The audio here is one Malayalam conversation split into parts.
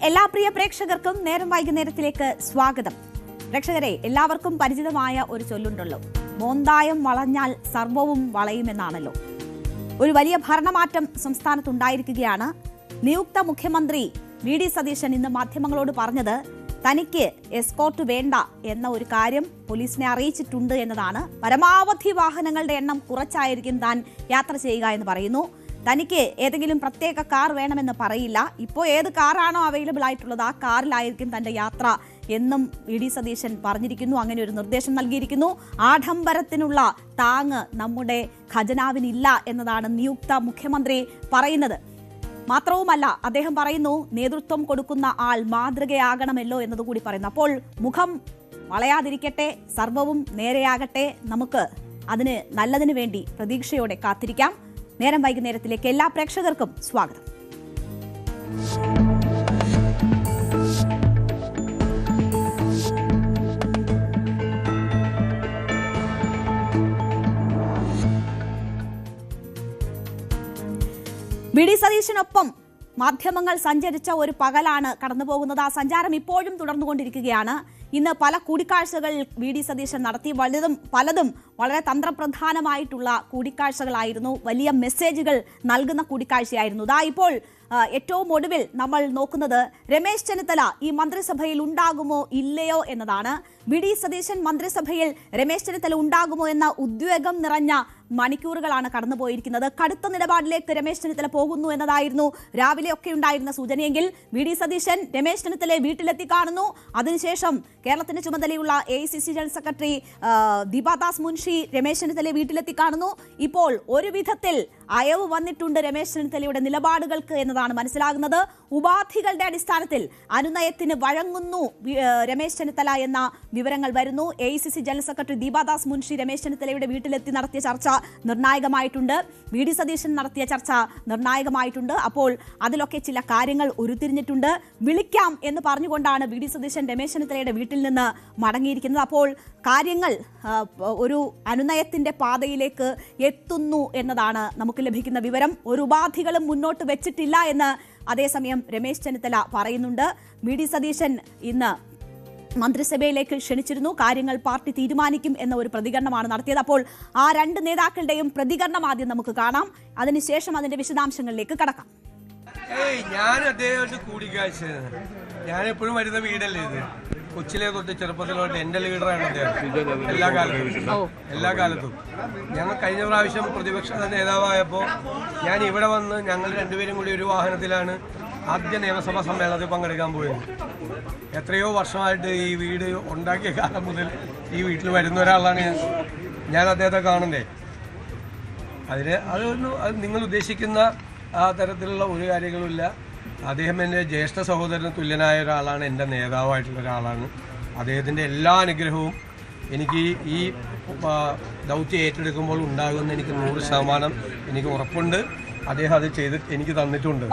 എല്ലാ പ്രിയ പ്രേക്ഷകർക്കും നേരം വൈകുന്നേരത്തിലേക്ക് സ്വാഗതം. പ്രേക്ഷകരെ, എല്ലാവർക്കും പരിചിതമായ ഒരു ചൊല്ലുണ്ടല്ലോ, മോന്തായം വളഞ്ഞാൽ സർവവും വളയുമെന്നാണല്ലോ. ഒരു വലിയ ഭരണമാറ്റം സംസ്ഥാനത്തുണ്ടായിരിക്കുകയാണ്. നിയുക്ത മുഖ്യമന്ത്രി വി.ഡി. സതീശൻ ഇന്ന് മാധ്യമങ്ങളോട് പറഞ്ഞത് തനിക്ക് എസ്കോർട്ട് വേണ്ട എന്ന ഒരു കാര്യം പോലീസിനെ അറിയിച്ചിട്ടുണ്ട് എന്നതാണ്. പരമാവധി വാഹനങ്ങളുടെ എണ്ണം കുറച്ചായിരിക്കും താൻ യാത്ര ചെയ്യുക എന്ന് പറയുന്നു. തനിക്ക് ഏതെങ്കിലും പ്രത്യേക കാർ വേണമെന്ന് പറയില്ല. ഇപ്പോൾ ഏത് കാറാണോ അവൈലബിൾ ആയിട്ടുള്ളത് ആ കാറിലായിരിക്കും തന്റെ യാത്ര എന്നും വി.ഡി. സതീശൻ പറഞ്ഞിരിക്കുന്നു. അങ്ങനെ ഒരു നിർദ്ദേശം നൽകിയിരിക്കുന്നു. ആഡംബരത്തിനുള്ള താങ്ങ് നമ്മുടെ ഖജനാവിനില്ല എന്നതാണ് നിയുക്ത മുഖ്യമന്ത്രി പറയുന്നത്. മാത്രവുമല്ല, അദ്ദേഹം പറയുന്നു നേതൃത്വം കൊടുക്കുന്ന ആൾ മാതൃകയാകണമല്ലോ എന്നതുകൂടി പറയുന്നു. അപ്പോൾ മുഖം വളയാതിരിക്കട്ടെ, സർവവും നേരെയാകട്ടെ. നമുക്ക് അതിന് നല്ലതിനു വേണ്ടി പ്രതീക്ഷയോടെ കാത്തിരിക്കാം. നേരം വൈകുന്നേരത്തിലേക്ക് എല്ലാ പ്രേക്ഷകർക്കും സ്വാഗതം. വി.ഡി. സതീശനൊപ്പം മാധ്യമങ്ങൾ സഞ്ചരിച്ച ഒരു പകലാണ് കടന്നുപോകുന്നത്. ആ സഞ്ചാരം ഇപ്പോഴും തുടർന്നുകൊണ്ടിരിക്കുകയാണ്. ഇന്ന് പല കൂടിക്കാഴ്ചകൾ വി.ഡി. സതീശൻ നടത്തി. പലതും വളരെ തന്ത്രപ്രധാനമായിട്ടുള്ള കൂടിക്കാഴ്ചകളായിരുന്നു. വലിയ മെസ്സേജുകൾ നൽകുന്ന കൂടിക്കാഴ്ചയായിരുന്നു. ഇപ്പോൾ ഏറ്റവും ഒടുവിൽ നമ്മൾ നോക്കുന്നത് രമേശ് ചെന്നിത്തല ഈ മന്ത്രിസഭയിൽ ഉണ്ടാകുമോ ഇല്ലയോ എന്നതാണ്. വി.ഡി. സതീശൻ മന്ത്രിസഭയിൽ രമേശ് ചെന്നിത്തല ഉണ്ടാകുമോ എന്ന ഉദ്വേഗം നിറഞ്ഞ മണിക്കൂറുകളാണ് കടന്നുപോയിരിക്കുന്നത്. കടുത്ത നിലപാടിലേക്ക് രമേശ് ചെന്നിത്തല പോകുന്നു എന്നതായിരുന്നു രാവിലെയൊക്കെ ഉണ്ടായിരുന്ന സൂചനയെങ്കിൽ വി.ഡി. സതീശൻ രമേശ് ചെന്നിത്തലയെ വീട്ടിലെത്തി കാണുന്നു. അതിനുശേഷം കേരളത്തിന്റെ ചുമതലയുള്ള AICC general secretary Deepa Das Munshi Ramesh ചെന്നിത്തലയെ വീട്ടിലെത്തി കാണുന്നു. ഇപ്പോൾ ഒരു വിധത്തിൽ അയവ് വന്നിട്ടുണ്ട് രമേശ് ചെന്നിത്തലയുടെ നിലപാടുകൾക്ക് എന്നതാണ് മനസ്സിലാകുന്നത്. ഉപാധികളുടെ അടിസ്ഥാനത്തിൽ അനുനയത്തിന് വഴങ്ങുന്നു രമേശ് ചെന്നിത്തല എന്ന വിവരങ്ങൾ വരുന്നു. AICC general secretary Deepa Das Munshi Ramesh ചെന്നിത്തലയുടെ വീട്ടിലെത്തി നടത്തിയ ചർച്ച നിർണായകമായിട്ടുണ്ട്. വി.ഡി. സതീശൻ നടത്തിയ ചർച്ച നിർണായകമായിട്ടുണ്ട്. അപ്പോൾ അതിലൊക്കെ ചില കാര്യങ്ങൾ ഉരുത്തിരിഞ്ഞിട്ടുണ്ട്. വിളിക്കാം എന്ന് പറഞ്ഞുകൊണ്ടാണ് വി.ഡി. സതീശൻ രമേശ് ചെന്നിത്തലയുടെ വീട്ടിൽ നിന്ന് മടങ്ങിയിരിക്കുന്നത്. അപ്പോൾ കാര്യങ്ങൾ ഒരു അനുനയത്തിന്റെ പാതയിലേക്ക് എത്തുന്നു എന്നതാണ് നമുക്ക് ലഭിക്കുന്ന വിവരം. ഒരു ഉപാധികളും മുന്നോട്ട് വെച്ചിട്ടില്ല എന്ന് അതേസമയം രമേശ് ചെന്നിത്തല പറയുന്നുണ്ട്. വി.ഡി. സതീശൻ ഇന്ന് മന്ത്രിസഭയിലേക്ക് ക്ഷണിച്ചിരുന്നു. കാര്യങ്ങൾ പാർട്ടി തീരുമാനിക്കും എന്ന ഒരു പ്രതികരണമാണ് നടത്തിയത്. അപ്പോൾ ആ രണ്ട് നേതാക്കളുടെയും പ്രതികരണം ആദ്യം നമുക്ക് കാണാം. അതിനുശേഷം അതിന്റെ വിശദാംശങ്ങളിലേക്ക് കടക്കാം. ഞാൻ അദ്ദേഹമായിട്ട് കൂടിക്കാഴ്ച, ഞാൻ എപ്പോഴും വരുന്ന വീടല്ലേ ഇത്. കൊച്ചിലെ തൊട്ട് ചെറുപ്പത്തിലോട്ട് എന്റെ ലീഡറാണ് അദ്ദേഹം എല്ലാ കാലത്തും. ഞങ്ങൾ കഴിഞ്ഞ പ്രാവശ്യം പ്രതിപക്ഷ നേതാവായപ്പോൾ ഞാൻ ഇവിടെ വന്ന് ഞങ്ങൾ രണ്ടുപേരും കൂടി ഒരു വാഹനത്തിലാണ് ആദ്യ നിയമസഭാ സമ്മേളനത്തിൽ പങ്കെടുക്കാൻ പോയത്. എത്രയോ വർഷമായിട്ട് ഈ വീട് ഉണ്ടാക്കിയ കാലം മുതൽ ഈ വീട്ടിൽ വരുന്ന ഒരാളാണ് ഞാൻ അദ്ദേഹത്തെ കാണുന്നത്. അത് നിങ്ങൾ ഉദ്ദേശിക്കുന്ന ആ തരത്തിലുള്ള ഒരു കാര്യങ്ങളുമില്ല. അദ്ദേഹം എൻ്റെ ജ്യേഷ്ഠ സഹോദരന് തുല്യനായ ഒരാളാണ്, എൻ്റെ നേതാവായിട്ടുള്ള ഒരാളാണ്. അദ്ദേഹത്തിൻ്റെ എല്ലാ അനുഗ്രഹവും എനിക്ക് ഈ ദൗത്യം ഏറ്റെടുക്കുമ്പോൾ ഉണ്ടാകുമെന്ന് എനിക്ക് 100% എനിക്ക് ഉറപ്പുണ്ട്. അദ്ദേഹം അത് ചെയ്ത് എനിക്ക് തന്നിട്ടുണ്ട്.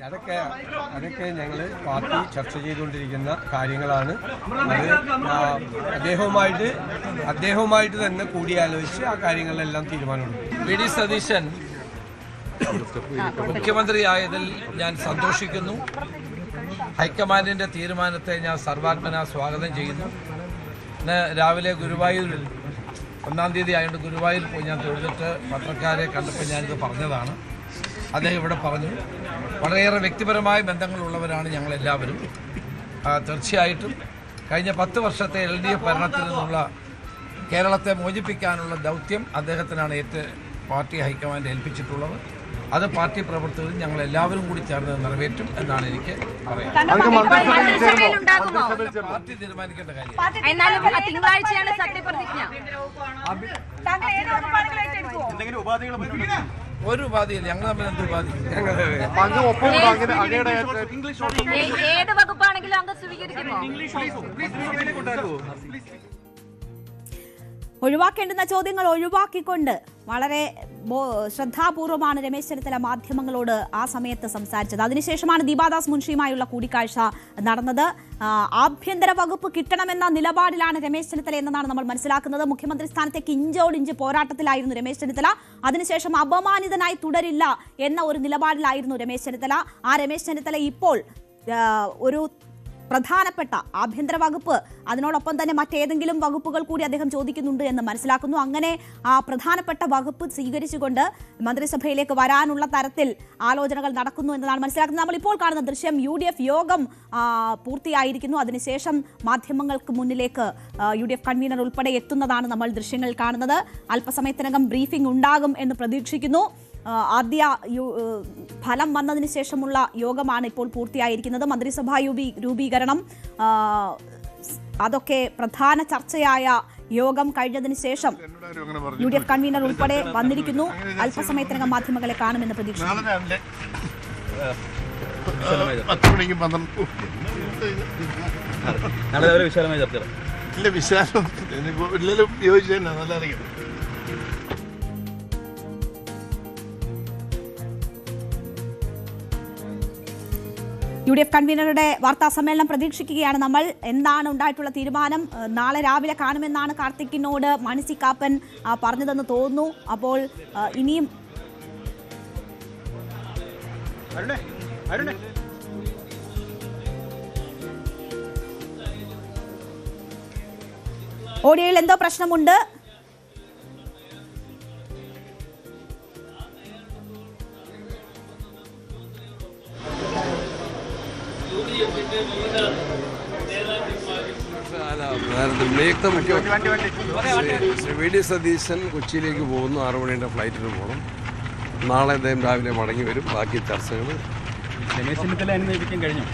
അതൊക്കെ ഞങ്ങൾ പാർട്ടി ചർച്ച ചെയ്തുകൊണ്ടിരിക്കുന്ന കാര്യങ്ങളാണ്. അത് അദ്ദേഹവുമായിട്ട് തന്നെ കൂടിയാലോചിച്ച് ആ കാര്യങ്ങളിലെല്ലാം തീരുമാനമുണ്ട്. വി.ഡി. സതീശൻ മുഖ്യമന്ത്രിയായതിൽ ഞാൻ സന്തോഷിക്കുന്നു. ഹൈക്കമാൻഡിന്റെ തീരുമാനത്തെ ഞാൻ സർവാത്മന സ്വാഗതം ചെയ്യുന്നു. ഇന്ന് രാവിലെ ഗുരുവായൂരിൽ 1-ാം തീയതി ആയതുകൊണ്ട് ഗുരുവായൂർ പോയി ഞാൻ തൊഴുതിട്ട് പത്രക്കാരെ കണ്ടപ്പോൾ ഞാനിത് പറഞ്ഞതാണ്. അദ്ദേഹം ഇവിടെ പറഞ്ഞു, വളരെയേറെ വ്യക്തിപരമായ ബന്ധങ്ങളുള്ളവരാണ് ഞങ്ങളെല്ലാവരും. തീർച്ചയായിട്ടും കഴിഞ്ഞ 10 വർഷത്തെ LDF ഭരണത്തിൽ നിന്നുള്ള കേരളത്തെ മോചിപ്പിക്കാനുള്ള ദൗത്യം അദ്ദേഹത്തിനാണ് പാർട്ടി ഹൈക്കമാൻഡ് ഏൽപ്പിച്ചിട്ടുള്ളത്. അത് പാർട്ടി പ്രവർത്തകരും ഞങ്ങൾ എല്ലാവരും കൂടി ചേർന്ന് നിറവേറ്റും എന്നാണ് എനിക്ക് പറയാനുള്ളത്. പാർട്ടി തീരുമാനിക്കേണ്ട കാര്യം. ഒരു ഉപാധിയില്ല. ഞങ്ങൾ തമ്മിൽ എന്ത് ഉപാധി? ഒഴിവാക്കേണ്ടുന്ന ചോദ്യങ്ങൾ ഒഴിവാക്കിക്കൊണ്ട് വളരെ ശ്രദ്ധാപൂർവമാണ് രമേശ് ചെന്നിത്തല മാധ്യമങ്ങളോട് ആ സമയത്ത് സംസാരിച്ചത്. അതിനുശേഷമാണ് ദീപാദാസ് മുൻഷിയുമായുള്ള കൂടിക്കാഴ്ച നടന്നത്. ആഭ്യന്തര വകുപ്പ് കിട്ടണമെന്ന നിലപാടിലാണ് രമേശ് ചെന്നിത്തല എന്നതാണ് നമ്മൾ മനസ്സിലാക്കുന്നത്. മുഖ്യമന്ത്രി സ്ഥാനത്തേക്ക് ഇഞ്ചോടിഞ്ച് പോരാട്ടത്തിലായിരുന്നു രമേശ് ചെന്നിത്തല. അതിനുശേഷം അപമാനിതനായി തുടരില്ല എന്ന ഒരു നിലപാടിലായിരുന്നു രമേശ് ചെന്നിത്തല. ആ രമേശ് ചെന്നിത്തല ഇപ്പോൾ ഒരു പ്രധാനപ്പെട്ട ആഭ്യന്തര വകുപ്പ്, അതിനോടൊപ്പം തന്നെ മറ്റേതെങ്കിലും വകുപ്പുകൾ കൂടി അദ്ദേഹം ചോദിക്കുന്നുണ്ട് എന്ന് മനസ്സിലാക്കുന്നു. അങ്ങനെ ആ പ്രധാനപ്പെട്ട വകുപ്പ് സ്വീകരിച്ചുകൊണ്ട് മന്ത്രിസഭയിലേക്ക് വരാനുള്ള തരത്തിൽ ആലോചനകൾ നടക്കുന്നു എന്നതാണ് മനസ്സിലാക്കുന്നത്. നമ്മൾ ഇപ്പോൾ കാണുന്ന ദൃശ്യം UDF യോഗം പൂർത്തിയായിരിക്കുന്നു. അതിനുശേഷം മാധ്യമങ്ങൾക്ക് മുന്നിലേക്ക് UDF കൺവീനർ ഉൾപ്പെടെ എത്തുന്നതാണ് നമ്മൾ ദൃശ്യങ്ങൾ കാണുന്നത്. അല്പസമയത്തിനകം ബ്രീഫിംഗ് ഉണ്ടാകും എന്ന് പ്രതീക്ഷിക്കുന്നു. ആദ്യ ഫലം വന്നതിന് ശേഷമുള്ള യോഗമാണ് ഇപ്പോൾ പൂർത്തിയായിരിക്കുന്നത്. മന്ത്രിസഭാ രൂപീകരണം അതൊക്കെ പ്രധാന ചർച്ചയായ യോഗം കഴിഞ്ഞതിന് ശേഷം UDF കൺവീനർ ഉൾപ്പെടെ വന്നിരിക്കുന്നു. അല്പസമയത്തിനകം മാധ്യമങ്ങളെ കാണുമെന്ന് പ്രതീക്ഷിക്കുന്നു. UDF കൺവീനറുടെ വാർത്താ സമ്മേളനം പ്രതീക്ഷിക്കുകയാണ് നമ്മൾ. എന്താണ് ഉണ്ടായിട്ടുള്ള തീരുമാനം? നാളെ രാവിലെ കാണുമെന്നാണ് കാർത്തിക്കിനോട് മാണി കാപ്പൻ പറഞ്ഞതെന്ന് തോന്നുന്നു. അപ്പോൾ ഇനിയും ഓഡിയോയിൽ എന്തോ പ്രശ്നമുണ്ട്. നിയുക്ത മുഖ്യമന്ത്രി ശ്രീ വി ഡി സതീശൻ കൊച്ചിയിലേക്ക് പോകുന്നു. 6 മണിയുടെ ഫ്ലൈറ്റിന് പോകണം. നാളെ അദ്ദേഹം രാവിലെ മടങ്ങി വരും. ബാക്കി ചർച്ചകൾ രമേശ് ചെന്നിത്തല അന്വേഷിക്കാൻ കഴിഞ്ഞു.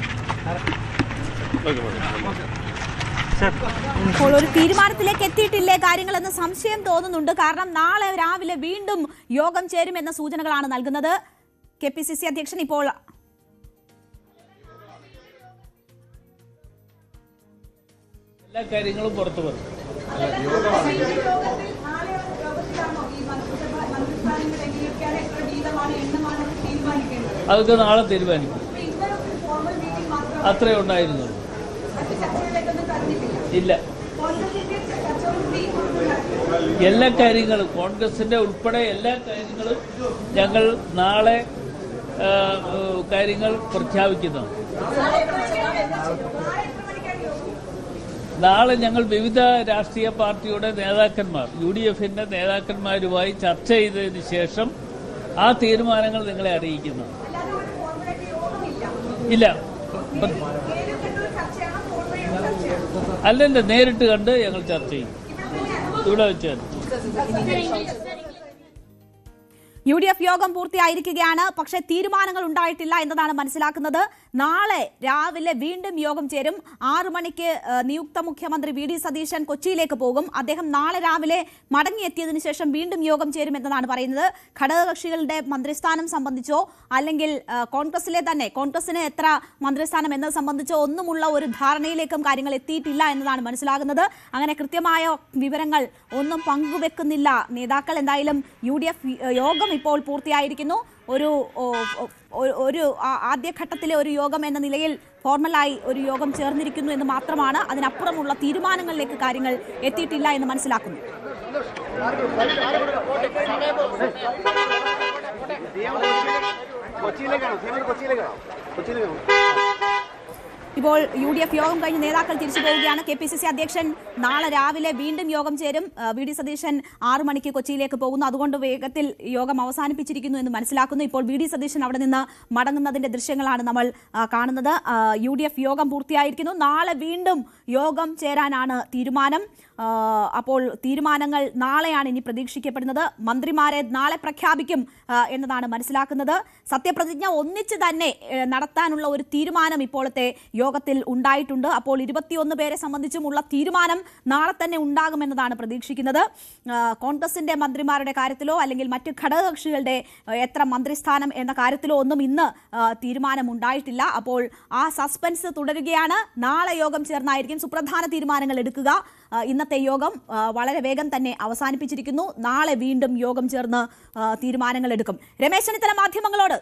ഇപ്പോൾ ഒരു തീരുമാനത്തിലേക്ക് എത്തിയിട്ടില്ലേ കാര്യങ്ങളെന്ന് സംശയം തോന്നുന്നുണ്ട്. കാരണം നാളെ രാവിലെ വീണ്ടും യോഗം ചേരുമെന്ന സൂചനകളാണ് നൽകുന്നത്. KPCC അധ്യക്ഷൻ ഇപ്പോൾ എല്ലാ കാര്യങ്ങളും പുറത്തു വരും. അതൊക്കെ നാളെ തീരുമാനിക്കും. അത്രേ ഉണ്ടായിരുന്നുള്ളൂ. ഇല്ല, എല്ലാ കാര്യങ്ങളും കോൺഗ്രസിന്റെ ഉൾപ്പെടെ എല്ലാ കാര്യങ്ങളും ഞങ്ങൾ നാളെ കാര്യങ്ങൾ പ്രഖ്യാപിക്കുന്നതാണ്. നാളെ ഞങ്ങൾ വിവിധ രാഷ്ട്രീയ പാർട്ടിയുടെ നേതാക്കന്മാർ, UDFന്റെ നേതാക്കന്മാരുമായി ചർച്ച ചെയ്തതിന് ശേഷം ആ തീരുമാനങ്ങൾ നിങ്ങളെ അറിയിക്കുന്നു. ഇല്ല, അല്ലല്ല, നേരിട്ട് കണ്ട് ഞങ്ങൾ ചർച്ച ചെയ്യും. ഇവിടെ വെച്ച് UDF യോഗം പൂർത്തിയായിരിക്കുകയാണ്. പക്ഷേ തീരുമാനങ്ങൾ ഉണ്ടായിട്ടില്ല എന്നതാണ് മനസ്സിലാക്കുന്നത്. നാളെ രാവിലെ വീണ്ടും യോഗം ചേരും. 6 മണിക്ക് നിയുക്ത മുഖ്യമന്ത്രി വി ഡി സതീശൻ കൊച്ചിയിലേക്ക് പോകും. അദ്ദേഹം നാളെ രാവിലെ മടങ്ങിയെത്തിയതിനു ശേഷം വീണ്ടും യോഗം ചേരും എന്നതാണ് പറയുന്നത്. ഘടകകക്ഷികളുടെ മന്ത്രിസ്ഥാനം സംബന്ധിച്ചോ അല്ലെങ്കിൽ കോൺഗ്രസിന് എത്ര മന്ത്രിസ്ഥാനം എന്നത് സംബന്ധിച്ചോ ഒന്നുമുള്ള ഒരു ധാരണയിലേക്കും കാര്യങ്ങൾ എത്തിയിട്ടില്ല എന്നതാണ് മനസ്സിലാകുന്നത്. അങ്ങനെ കൃത്യമായ വിവരങ്ങൾ ഒന്നും പങ്കുവെക്കുന്നില്ല നേതാക്കൾ. എന്തായാലും UDF യോഗം ഇപ്പോൾ പൂർത്തിയായിരിക്കുന്നു. ഒരു ആദ്യഘട്ടത്തിലെ ഒരു യോഗം എന്ന നിലയിൽ ഫോർമലായി ഒരു യോഗം ചേർന്നിരിക്കുന്നു എന്ന് മാത്രമാണ്. അതിനപ്പുറമുള്ള തീരുമാനങ്ങളിലേക്ക് കാര്യങ്ങൾ എത്തിയിട്ടില്ല എന്ന് മനസ്സിലാക്കുന്നു. ഇപ്പോൾ UDF യോഗം കഴിഞ്ഞ് നേതാക്കൾ തിരിച്ചു പോവുകയാണ്. KPCC അധ്യക്ഷൻ നാളെ രാവിലെ വീണ്ടും യോഗം ചേരും. വി ഡി സതീശൻ 6 മണിക്ക് കൊച്ചിയിലേക്ക് പോകുന്നു. അതുകൊണ്ട് വേഗത്തിൽ യോഗം അവസാനിപ്പിച്ചിരിക്കുന്നു എന്ന് മനസ്സിലാക്കുന്നു. ഇപ്പോൾ വി ഡി സതീശൻ അവിടെ നിന്ന് മടങ്ങുന്നതിന്റെ ദൃശ്യങ്ങളാണ് നമ്മൾ കാണുന്നത്. UDF യോഗം പൂർത്തിയായിരിക്കുന്നു. നാളെ വീണ്ടും യോഗം ചേരാനാണ് തീരുമാനം. അപ്പോൾ തീരുമാനങ്ങൾ നാളെയാണ് ഇനി പ്രതീക്ഷിക്കപ്പെടുന്നത്. മന്ത്രിമാരെ നാളെ പ്രഖ്യാപിക്കും എന്നതാണ് മനസ്സിലാക്കുന്നത്. സത്യപ്രതിജ്ഞ ഒന്നിച്ച് തന്നെ നടത്താനുള്ള ഒരു തീരുമാനം ഇപ്പോഴത്തെ യോഗ യോഗത്തിൽ ഉണ്ടായിട്ടുണ്ട്. അപ്പോൾ 21 പേരെ സംബന്ധിച്ചുമുള്ള തീരുമാനം നാളെ തന്നെ ഉണ്ടാകുമെന്നതാണ് പ്രതീക്ഷിക്കുന്നത്. കോൺഗ്രസിന്റെ മന്ത്രിമാരുടെ കാര്യത്തിലോ അല്ലെങ്കിൽ മറ്റ് ഘടകകക്ഷികളുടെ എത്ര മന്ത്രിസ്ഥാനം എന്ന കാര്യത്തിലോ ഒന്നും ഇന്ന് തീരുമാനം ഉണ്ടായിട്ടില്ല. അപ്പോൾ ആ സസ്പെൻസ് തുടരുകയാണ്. നാളെ യോഗം ചേർന്നായിരിക്കും സുപ്രധാന തീരുമാനങ്ങൾ എടുക്കുക. ഇന്നത്തെ യോഗം വളരെ വേഗം തന്നെ അവസാനിപ്പിച്ചിരിക്കുന്നു. നാളെ വീണ്ടും യോഗം ചേർന്ന് തീരുമാനങ്ങൾ എടുക്കും. രമേശ് ചെന്നിത്തല മാധ്യമങ്ങളോട്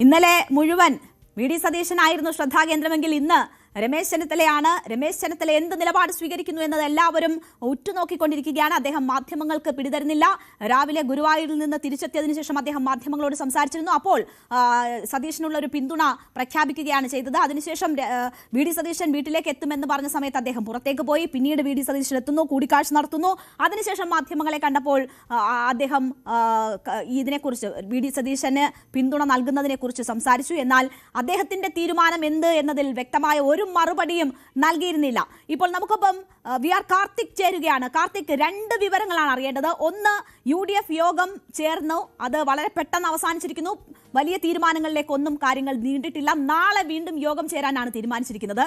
ഇന്നലെ മുഴുവൻ വി ഡി സതീശനായിരുന്നു ശ്രദ്ധാകേന്ദ്രമെങ്കിൽ ഇന്ന് രമേശ് ചെന്നിത്തലയാണ്. രമേശ് ചെന്നിത്തല എന്ത് നിലപാട് സ്വീകരിക്കുന്നു എന്നത് എല്ലാവരും ഉറ്റുനോക്കിക്കൊണ്ടിരിക്കുകയാണ്. അദ്ദേഹം മാധ്യമങ്ങൾക്ക് പിടിതരുന്നില്ല. രാവിലെ ഗുരുവായൂരിൽ നിന്ന് തിരിച്ചെത്തിയതിനു ശേഷം അദ്ദേഹം മാധ്യമങ്ങളോട് സംസാരിച്ചിരുന്നു. അപ്പോൾ സതീശനുള്ള ഒരു പിന്തുണ പ്രഖ്യാപിക്കുകയാണ് ചെയ്തത്. അതിനുശേഷം വി ഡി സതീശൻ വീട്ടിലേക്ക് എത്തുമെന്ന് പറഞ്ഞ സമയത്ത് അദ്ദേഹം പുറത്തേക്ക് പോയി. പിന്നീട് വി ഡി സതീശൻ എത്തുന്നു, കൂടിക്കാഴ്ച നടത്തുന്നു. അതിനുശേഷം മാധ്യമങ്ങളെ കണ്ടപ്പോൾ അദ്ദേഹം ഇതിനെക്കുറിച്ച് വി ഡി സതീശന് പിന്തുണ നൽകുന്നതിനെ കുറിച്ച് സംസാരിച്ചു. എന്നാൽ അദ്ദേഹത്തിന്റെ തീരുമാനം എന്ത് എന്നതിൽ വ്യക്തമായ ഒരു മറുപടിയും നൽകിയിരുന്നില്ല. ഇപ്പോൾ നമുക്കൊപ്പം വി ആർ കാർത്തിക് ചേരുകയാണ്. കാർത്തിക്, 2 വിവരങ്ങളാണ് അറിയേണ്ടത്. ഒന്ന്, UDF യോഗം ചേർന്നു, അത് വളരെ പെട്ടെന്ന് അവസാനിച്ചിരിക്കുന്നു. വലിയ തീരുമാനങ്ങളിലേക്കൊന്നും കാര്യങ്ങൾ നീണ്ടിട്ടില്ല. നാളെ വീണ്ടും യോഗം ചേരാനാണ് തീരുമാനിച്ചിരിക്കുന്നത്.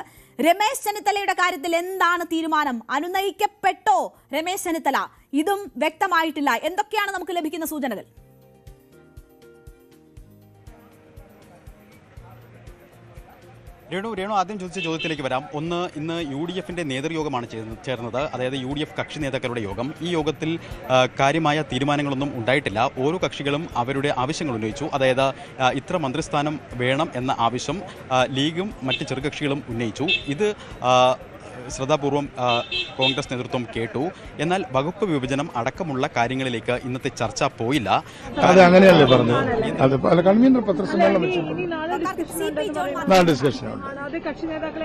രമേശ് ചെന്നിത്തലയുടെ കാര്യത്തിൽ എന്താണ് തീരുമാനം? അനുനയിക്കപ്പെട്ടോ രമേശ് ചെന്നിത്തല? ഇതും വ്യക്തമായിട്ടില്ല. എന്തൊക്കെയാണ് നമുക്ക് ലഭിക്കുന്ന സൂചനകൾ? രേണു ആദ്യം ചോദിച്ച ചോദ്യത്തിലേക്ക് വരാം. ഒന്ന്, ഇന്ന് UDFന്റെ നേതൃയോഗമാണ് ചേർന്നത്, അതായത് UDF കക്ഷി നേതാക്കളുടെ യോഗം. ഈ യോഗത്തിൽ കാര്യമായ തീരുമാനങ്ങളൊന്നും ഉണ്ടായിട്ടില്ല. ഓരോ കക്ഷികളും അവരുടെ ആവശ്യങ്ങൾ ഉന്നയിച്ചു. അതായത് ഇത്ര മന്ത്രിസ്ഥാനം വേണം എന്ന ആവശ്യം ലീഗും മറ്റ് ചെറുകക്ഷികളും ഉന്നയിച്ചു. ഇത് ശ്രദ്ധാപൂർവം കോൺഗ്രസ് നേതൃത്വം കേട്ടു. എന്നാൽ വകുപ്പ് വിഭജനം അടക്കമുള്ള കാര്യങ്ങളിലേക്ക് ഇന്നത്തെ ചർച്ച പോയില്ല. അങ്ങനെയല്ലേ പറഞ്ഞു. കൺവീനർ പത്രസമ്മേളനം ഡിസ്കഷനുണ്ട്.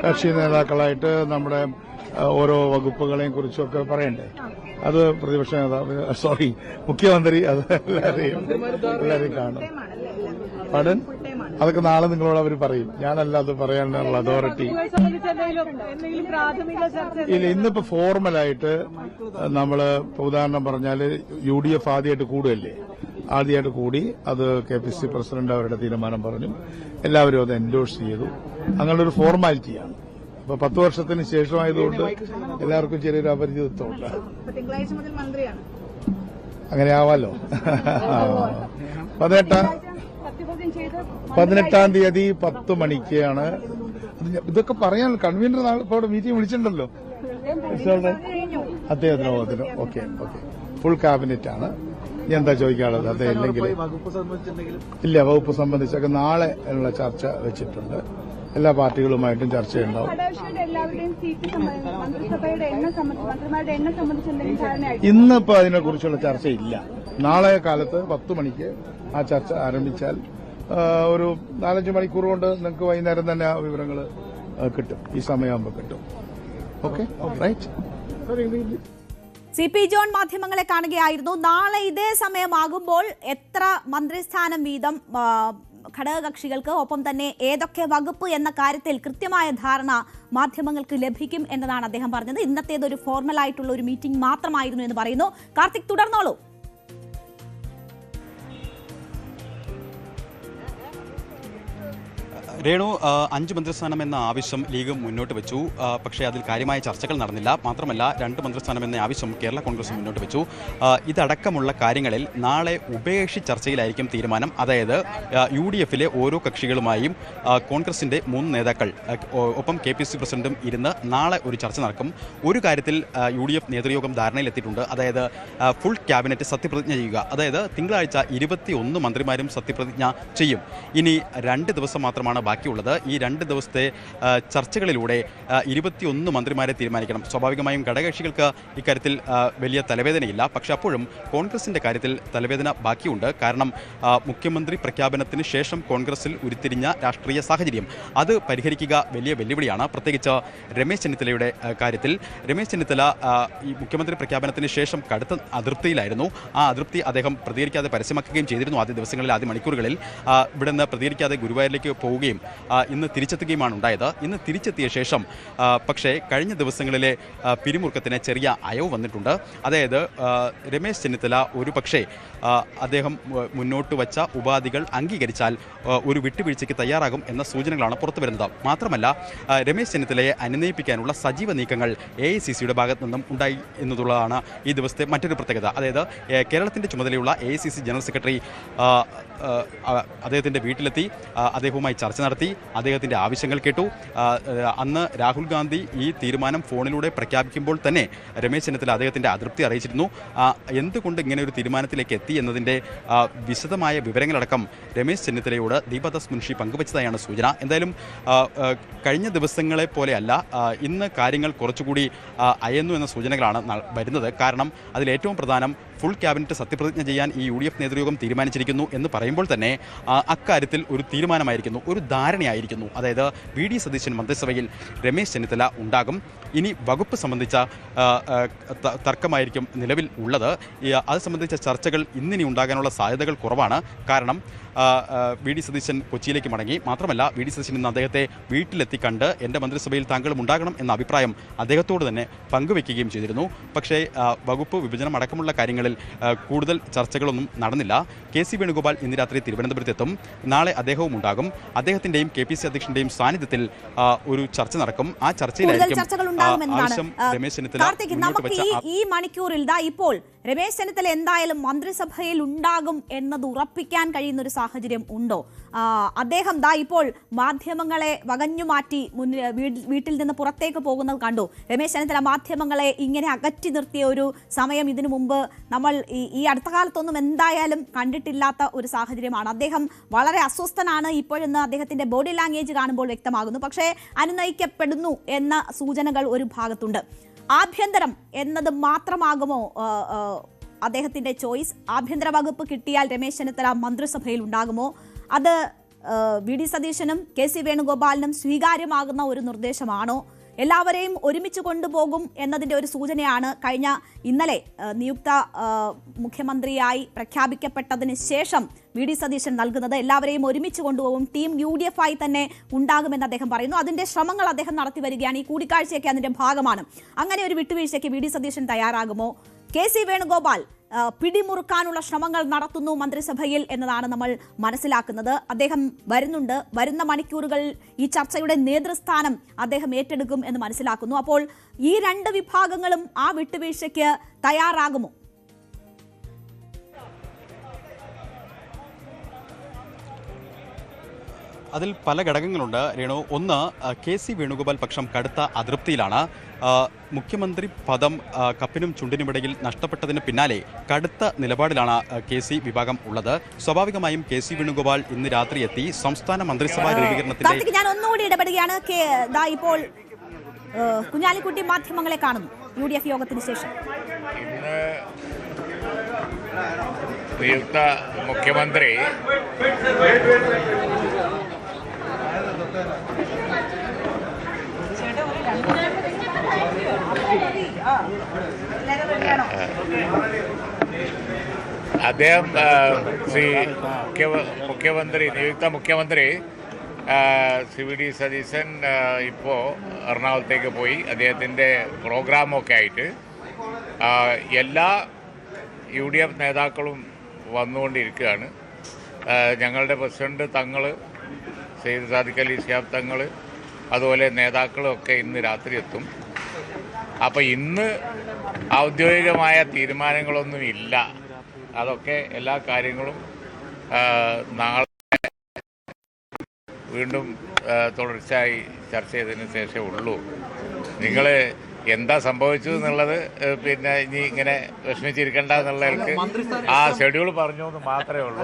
കക്ഷി നേതാക്കളായിട്ട് നമ്മുടെ ഓരോ വകുപ്പുകളെയും കുറിച്ചൊക്കെ പറയണ്ടേ. അത് പ്രതിപക്ഷ നേതാവ് മുഖ്യമന്ത്രി അത് എല്ലാവരെയും കാണും. പഠൻ അതൊക്കെ നാളെ നിങ്ങളോട് അവർ പറയും. ഞാനല്ല അത് പറയാനുള്ള അതോറിറ്റി. ഇല്ല, ഇന്നിപ്പോ ഫോർമലായിട്ട് നമ്മള് ഉദാഹരണം പറഞ്ഞാല് UDF ആദ്യമായിട്ട് കൂടുകയല്ലേ. ആദ്യമായിട്ട് കൂടി അത് KPCC പ്രസിഡന്റ് അവരുടെ തീരുമാനം പറഞ്ഞു. എല്ലാവരും അത് എൻഡോഴ്സ് ചെയ്തു. അങ്ങനൊരു ഫോർമാലിറ്റിയാണ്. അപ്പൊ 10 വർഷത്തിന് ശേഷമായതുകൊണ്ട് എല്ലാവർക്കും ചെറിയൊരു അപരിചിതത്വമുണ്ട്. അങ്ങനെ ആവാലോ. 18-ാം തീയതി 10 മണിക്കാണ്. ഇതൊക്കെ പറയാൻ കൺവീനർ ഇപ്പോൾ മീറ്റിംഗ് വിളിച്ചിട്ടുണ്ടല്ലോ അദ്ദേഹത്തിന്. ഓക്കെ ഫുൾ ക്യാബിനറ്റ് ആണ്. ഞാൻ എന്താ ചോദിക്കാനുള്ളത്? അദ്ദേഹം ഇല്ലെങ്കിൽ ഇല്ല, വകുപ്പ് സംബന്ധിച്ചൊക്കെ നാളെ ഉള്ള ചർച്ച വെച്ചിട്ടുണ്ട്. എല്ലാ പാർട്ടികളുമായിട്ടും ചർച്ചയുണ്ടാവും. ഇന്നിപ്പോ അതിനെക്കുറിച്ചുള്ള ചർച്ചയില്ല. നാളെ കാലത്ത് 10 മണിക്ക് ആ ചർച്ച ആരംഭിച്ചാൽ ഒരു 4-5 മണിക്കൂർ കൊണ്ട് നിങ്ങൾക്ക് വൈകുന്നേരം തന്നെ ആ വിവരങ്ങൾ കിട്ടും. ഈ സമയമാകുമ്പോൾ കിട്ടും. Okay, right. CP ജോൺ മാധ്യമങ്ങളെ കാണുകയായിരുന്നു. നാളെ ഇതേ സമയമാകുമ്പോൾ എത്ര മന്ത്രിസ്ഥാനം വീതം ഘടകകക്ഷികൾക്ക്, ഒപ്പം തന്നെ ഏതൊക്കെ വകുപ്പ് എന്ന കാര്യത്തിൽ കൃത്യമായ ധാരണ മാധ്യമങ്ങൾക്ക് ലഭിക്കും എന്നതാണ് അദ്ദേഹം പറഞ്ഞത്. ഇന്നത്തേതൊരു ഫോർമലായിട്ടുള്ള ഒരു മീറ്റിംഗ് മാത്രമായിരുന്നു എന്ന് പറയുന്നു. കാർത്തിക്, തുടർന്നോളൂ. രേണു, 5 മന്ത്രിസ്ഥാനം എന്ന ആവശ്യം ലീഗ് മുന്നോട്ട് വെച്ചു. പക്ഷേ അതിൽ കാര്യമായ ചർച്ചകൾ നടന്നില്ല. മാത്രമല്ല 2 മന്ത്രിസ്ഥാനം എന്ന ആവശ്യം കേരള കോൺഗ്രസ് മുന്നോട്ട് വെച്ചു. ഇതടക്കമുള്ള കാര്യങ്ങളിൽ നാളെ ഉഭയകക്ഷി ചർച്ചയിലായിരിക്കും തീരുമാനം. അതായത് UDFിലെ ഓരോ കക്ഷികളുമായും കോൺഗ്രസിന്റെ 3 നേതാക്കൾ ഒപ്പം KPCC പ്രസിഡന്റും ഇരുന്ന് നാളെ ഒരു ചർച്ച നടക്കും. ഒരു കാര്യത്തിൽ UDF നേതൃയോഗം ധാരണയിലെത്തിയിട്ടുണ്ട്. അതായത് ഫുൾ ക്യാബിനറ്റ് സത്യപ്രതിജ്ഞ ചെയ്യുക. അതായത് തിങ്കളാഴ്ച 21 മന്ത്രിമാരും സത്യപ്രതിജ്ഞ ചെയ്യും. ഇനി 2 ദിവസം മാത്രമാണ് ബാക്കിയുള്ളത്. ഈ 2 ദിവസത്തെ ചർച്ചകളിലൂടെ 21 മന്ത്രിമാരെ തീരുമാനിക്കണം. സ്വാഭാവികമായും ഘടകകക്ഷികൾക്ക് ഇക്കാര്യത്തിൽ വലിയ തലവേദനയില്ല. പക്ഷെ അപ്പോഴും കോൺഗ്രസിന്റെ കാര്യത്തിൽ തലവേദന ബാക്കിയുണ്ട്. കാരണം മുഖ്യമന്ത്രി പ്രഖ്യാപനത്തിന് ശേഷം കോൺഗ്രസിൽ ഉരുത്തിരിഞ്ഞ രാഷ്ട്രീയ സാഹചര്യം അത് പരിഹരിക്കുക വലിയ വെല്ലുവിളിയാണ്. പ്രത്യേകിച്ച് രമേശ് ചെന്നിത്തലയുടെ കാര്യത്തിൽ. രമേശ് ചെന്നിത്തല ഈ മുഖ്യമന്ത്രി പ്രഖ്യാപനത്തിന് ശേഷം കടുത്ത അതൃപ്തിയിലായിരുന്നു. ആ അതൃപ്തി അദ്ദേഹം പ്രതികരിക്കാതെ പരസ്യമാക്കുകയും ചെയ്തിരുന്നു. ആദ്യ ദിവസങ്ങളിൽ, ആദ്യ മണിക്കൂറുകളിൽ ഇവിടെ നിന്ന് പ്രതികരിക്കാതെ ഗുരുവായൂരിലേക്ക് പോവുകയും ചെന്നിത്തലയും ഇന്ന് തിരിച്ചെത്തുകയുമാണ് ഉണ്ടായത്. ഇന്ന് തിരിച്ചെത്തിയ ശേഷം പക്ഷേ കഴിഞ്ഞ ദിവസങ്ങളിലെ പിരിമുറുക്കത്തിന് ചെറിയ അയവ് വന്നിട്ടുണ്ട്. അതായത് രമേശ് ചെന്നിത്തല ഒരു പക്ഷേ അദ്ദേഹം മുന്നോട്ട് വച്ച ഉപാധികൾ അംഗീകരിച്ചാൽ ഒരു വിട്ടുവീഴ്ചയ്ക്ക് തയ്യാറാകും എന്ന സൂചനകളാണ് പുറത്തു വരുന്നത്. മാത്രമല്ല രമേശ് ചെന്നിത്തലയെ അനുനയിപ്പിക്കാനുള്ള സജീവ നീക്കങ്ങൾ AICCയുടെ ഭാഗത്തു നിന്നും ഉണ്ടായി എന്നുള്ളതാണ് ഈ ദിവസത്തെ മറ്റൊരു പ്രത്യേകത. അതായത് കേരളത്തിൻ്റെ ചുമതലയുള്ള AICC ജനറൽ സെക്രട്ടറി അദ്ദേഹത്തിൻ്റെ വീട്ടിലെത്തി അദ്ദേഹവുമായി ചർച്ച നടത്തി, അദ്ദേഹത്തിൻ്റെ ആവശ്യങ്ങൾ കേട്ടു. അന്ന് രാഹുൽ ഗാന്ധി ഈ തീരുമാനം ഫോണിലൂടെ പ്രഖ്യാപിക്കുമ്പോൾ തന്നെ രമേശ് ചെന്നിത്തല അദ്ദേഹത്തിൻ്റെ അതൃപ്തി അറിയിച്ചിരുന്നു. എന്തുകൊണ്ട് ഇങ്ങനെ ഒരു തീരുമാനത്തിലേക്ക് എത്തി എന്നതിൻ്റെ വിശദമായ വിവരങ്ങളടക്കം രമേശ് ചെന്നിത്തലയോട് ദീപദാസ് മുൻഷി പങ്കുവച്ചതായാണ് സൂചന. എന്തായാലും കഴിഞ്ഞ ദിവസങ്ങളെ പോലെയല്ല ഇന്ന് കാര്യങ്ങൾ കുറച്ചുകൂടി അയന്നു എന്ന സൂചനകളാണ് വരുന്നത്. കാരണം അതിലേറ്റവും പ്രധാനം ഫുൾ ക്യാബിനറ്റ് സത്യപ്രതിജ്ഞ ചെയ്യാൻ ഈ UDF നേതൃയോഗം തീരുമാനിച്ചിരിക്കുന്നു എന്ന് പറയുമ്പോൾ തന്നെ അക്കാര്യത്തിൽ ഒരു തീരുമാനമായിരിക്കുന്നു, ഒരു ധാരണയായിരിക്കുന്നു. അതായത് VD സതീശൻ മന്ത്രിസഭയിൽ രമേശ് ചെന്നിത്തല ഉണ്ടാകും. ഇനി വകുപ്പ് സംബന്ധിച്ച തർക്കമായിരിക്കും നിലവിൽ ഉള്ളത്. അത് സംബന്ധിച്ച ചർച്ചകൾ ഇന്നിനി ഉണ്ടാകാനുള്ള സാധ്യതകൾ കുറവാണ്. കാരണം VD സതീശൻ കൊച്ചിയിലേക്ക് മടങ്ങി. മാത്രമല്ല VD സതീശൻ ഇന്ന് അദ്ദേഹത്തെ വീട്ടിലെത്തി കണ്ട് എൻ്റെ മന്ത്രിസഭയിൽ താങ്കളും ഉണ്ടാകണം എന്ന അഭിപ്രായം അദ്ദേഹത്തോട് തന്നെ പങ്കുവെക്കുകയും ചെയ്തിരുന്നു. പക്ഷേ വകുപ്പ് വിഭജനം അടക്കമുള്ള കാര്യങ്ങളിൽ കൂടുതൽ ചർച്ചകളൊന്നും നടന്നില്ല. KC വേണുഗോപാൽ ഇന്ന് രാത്രി തിരുവനന്തപുരത്തെത്തും. നാളെ അദ്ദേഹവും ഉണ്ടാകും. അദ്ദേഹത്തിൻ്റെയും KPC അധ്യക്ഷൻ്റെയും സാന്നിധ്യത്തിൽ ഒരു ചർച്ച നടക്കും. ആ ചർച്ചയിലായിരിക്കും ആവശ്യം രമേശ് ചെന്നിത്തല ഈ മണിക്കൂറിൽ ഇപ്പോൾ രമേശ് ചെന്നിത്തല എന്തായാലും മന്ത്രിസഭയിൽ ഉണ്ടാകും എന്നത് ഉറപ്പിക്കാൻ കഴിയുന്ന ഒരു സാഹചര്യം ഉണ്ടോ? അദ്ദേഹം ഇപ്പോൾ മാധ്യമങ്ങളെ വകഞ്ഞുമാറ്റി വീട്ടിൽ നിന്ന് പുറത്തേക്ക് പോകുന്നത് കണ്ടു. രമേശ് ചെന്നിത്തല മാധ്യമങ്ങളെ ഇങ്ങനെ അകറ്റി നിർത്തിയ ഒരു സമയം ഇതിനു മുമ്പ് നമ്മൾ ഈ അടുത്ത കാലത്തൊന്നും എന്തായാലും കണ്ടിട്ടില്ലാത്ത ഒരു സാഹചര്യമാണ്. അദ്ദേഹം വളരെ അസ്വസ്ഥനാണ് ഇപ്പോഴെന്ന് അദ്ദേഹത്തിന്റെ ബോഡി ലാംഗ്വേജ് കാണുമ്പോൾ വ്യക്തമാകുന്നു. പക്ഷേ അനുനയിക്കപ്പെടുന്നു എന്ന സൂചനകൾ ഒരു ഭാഗത്തുണ്ട്. ആഭ്യന്തരം എന്നത് മാത്രമാകുമോ അദ്ദേഹത്തിന്റെ ചോയ്സ്? ആഭ്യന്തര വകുപ്പ് കിട്ടിയാൽ രമേശ് ചെന്നിത്തല മന്ത്രിസഭയിൽ ഉണ്ടാകുമോ? അത് VD സതീശനും KC വേണുഗോപാലിനും സ്വീകാര്യമാകുന്ന ഒരു നിർദ്ദേശമാണോ? എല്ലാവരെയും ഒരുമിച്ച് കൊണ്ടുപോകും എന്നതിൻ്റെ ഒരു സൂചനയാണ് ഇന്നലെ നിയുക്ത മുഖ്യമന്ത്രിയായി പ്രഖ്യാപിക്കപ്പെട്ടതിന് ശേഷം VD സതീശൻ നൽകുന്നത്. എല്ലാവരെയും ഒരുമിച്ച് കൊണ്ടുപോകും, ടീം UDF ആയി തന്നെ ഉണ്ടാകുമെന്ന് അദ്ദേഹം പറയുന്നു. അതിൻ്റെ ശ്രമങ്ങൾ അദ്ദേഹം നടത്തി വരികയാണ്. ഈ കൂടിക്കാഴ്ചയൊക്കെ അതിൻ്റെ ഭാഗമാണ്. അങ്ങനെ ഒരു വിട്ടുവീഴ്ചയ്ക്ക് VD സതീശൻ തയ്യാറാകുമോ? KC വേണുഗോപാൽ പിടിമുറുക്കാനുള്ള ശ്രമങ്ങൾ നടത്തുന്നു മന്ത്രിസഭയിൽ എന്നതാണ് നമ്മൾ മനസ്സിലാക്കുന്നത്. അദ്ദേഹം വരുന്ന മണിക്കൂറുകളിൽ ഈ ചർച്ചയുടെ നേതൃസ്ഥാനം അദ്ദേഹം ഏറ്റെടുക്കും എന്ന് മനസ്സിലാക്കുന്നു. അപ്പോൾ ഈ രണ്ട് വിഭാഗങ്ങളും ആ വിട്ടുവീഴ്ചയ്ക്ക് തയ്യാറാകുമോ? അതിൽ പല ഘടകങ്ങളുണ്ട് രേണു. ഒന്ന്, KC വേണുഗോപാൽ പക്ഷം കടുത്ത അതൃപ്തിയിലാണ്. മുഖ്യമന്ത്രി പദം കപ്പിനും ചുണ്ടിനുമിടയിൽ നഷ്ടപ്പെട്ടതിന് പിന്നാലെ കടുത്ത നിലപാടിലാണ് KC വിഭാഗം ഉള്ളത്. സ്വാഭാവികമായും KC വേണുഗോപാൽ ഇന്ന് രാത്രി എത്തി സംസ്ഥാന മന്ത്രിസഭാ രൂപീകരണത്തിന്റെ ഞാൻ ഒന്നുകൂടി ഇടപെടുകയാണ്. ഇപ്പോൾ കുഞ്ഞാലിക്കുട്ടി മാധ്യമങ്ങളെ കാണുന്നു UDF യോഗത്തിന് ശേഷം. ഇന്ന് നിയുക്ത മുഖ്യമന്ത്രി അദ്ദേഹം നിയുക്ത മുഖ്യമന്ത്രി VD സതീശൻ ഇപ്പോൾ എറണാകുളത്തേക്ക് പോയി അദ്ദേഹത്തിൻ്റെ പ്രോഗ്രാമൊക്കെ ആയിട്ട് എല്ലാ UDF നേതാക്കളും വന്നുകൊണ്ടിരിക്കുകയാണ്. ഞങ്ങളുടെ പ്രസിഡന്റ് തങ്ങൾ, സെയ്ദ് സാദിഖ് അലി ശിഹാബ് തങ്ങൾ, അതുപോലെ നേതാക്കളൊക്കെ ഇന്ന് രാത്രി എത്തും. അപ്പോൾ ഇന്ന് ഔദ്യോഗികമായ തീരുമാനങ്ങളൊന്നും ഇല്ല. അതൊക്കെ എല്ലാ കാര്യങ്ങളും നാളെ വീണ്ടും തുടർച്ചയായി ചർച്ച ചെയ്തതിന് ശേഷമേ ഉള്ളൂ. നിങ്ങൾ എന്താ സംഭവിച്ചത് എന്നുള്ളത് പിന്നെ ഇനി ഇങ്ങനെ വിഷമിച്ചിരിക്കേണ്ട എന്നുള്ളവർക്ക് ആ ഷെഡ്യൂൾ പറഞ്ഞു എന്ന് മാത്രമേ ഉള്ളൂ.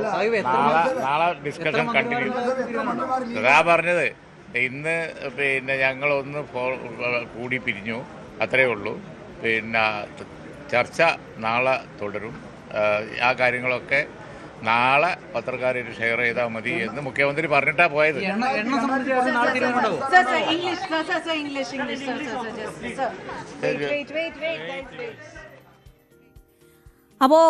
നാളെ ഡിസ്കഷൻ കണ്ടിന്യൂ. അതാ പറഞ്ഞത്, ഇന്ന് പിന്നെ ഞങ്ങളൊന്ന് കൂടി പിരിഞ്ഞു, അത്രയേ ഉള്ളൂ. പിന്നെ ചർച്ച നാളെ തുടരും. ആ കാര്യങ്ങളൊക്കെ നാളെ പത്രക്കാരായിട്ട് ഷെയർ ചെയ്താൽ മതി എന്ന് മുഖ്യമന്ത്രി പറഞ്ഞിട്ടാ പോയത്. അപ്പോ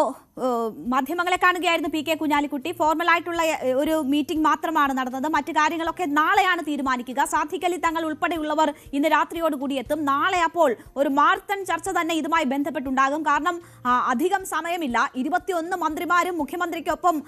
മാധ്യമങ്ങളെ കാണുകയായിരുന്നു പി കെ കുഞ്ഞാലിക്കുട്ടി. ഫോർമലായിട്ടുള്ള ഒരു മീറ്റിംഗ് മാത്രമാണ് നടന്നത്. മറ്റു കാര്യങ്ങളൊക്കെ നാളെയാണ് തീരുമാനിക്കുക. സാദിഖ് അലി തങ്ങൾ ഉൾപ്പെടെയുള്ളവർ ഇന്ന് രാത്രിയോടുകൂടി എത്തും. നാളെ അപ്പോൾ ഒരു മാരത്തൺ ചർച്ച തന്നെ ഇതുമായി ബന്ധപ്പെട്ടുണ്ടാകും. കാരണം അധികം സമയമില്ല. 21 മന്ത്രിമാരും മുഖ്യമന്ത്രിക്കൊപ്പം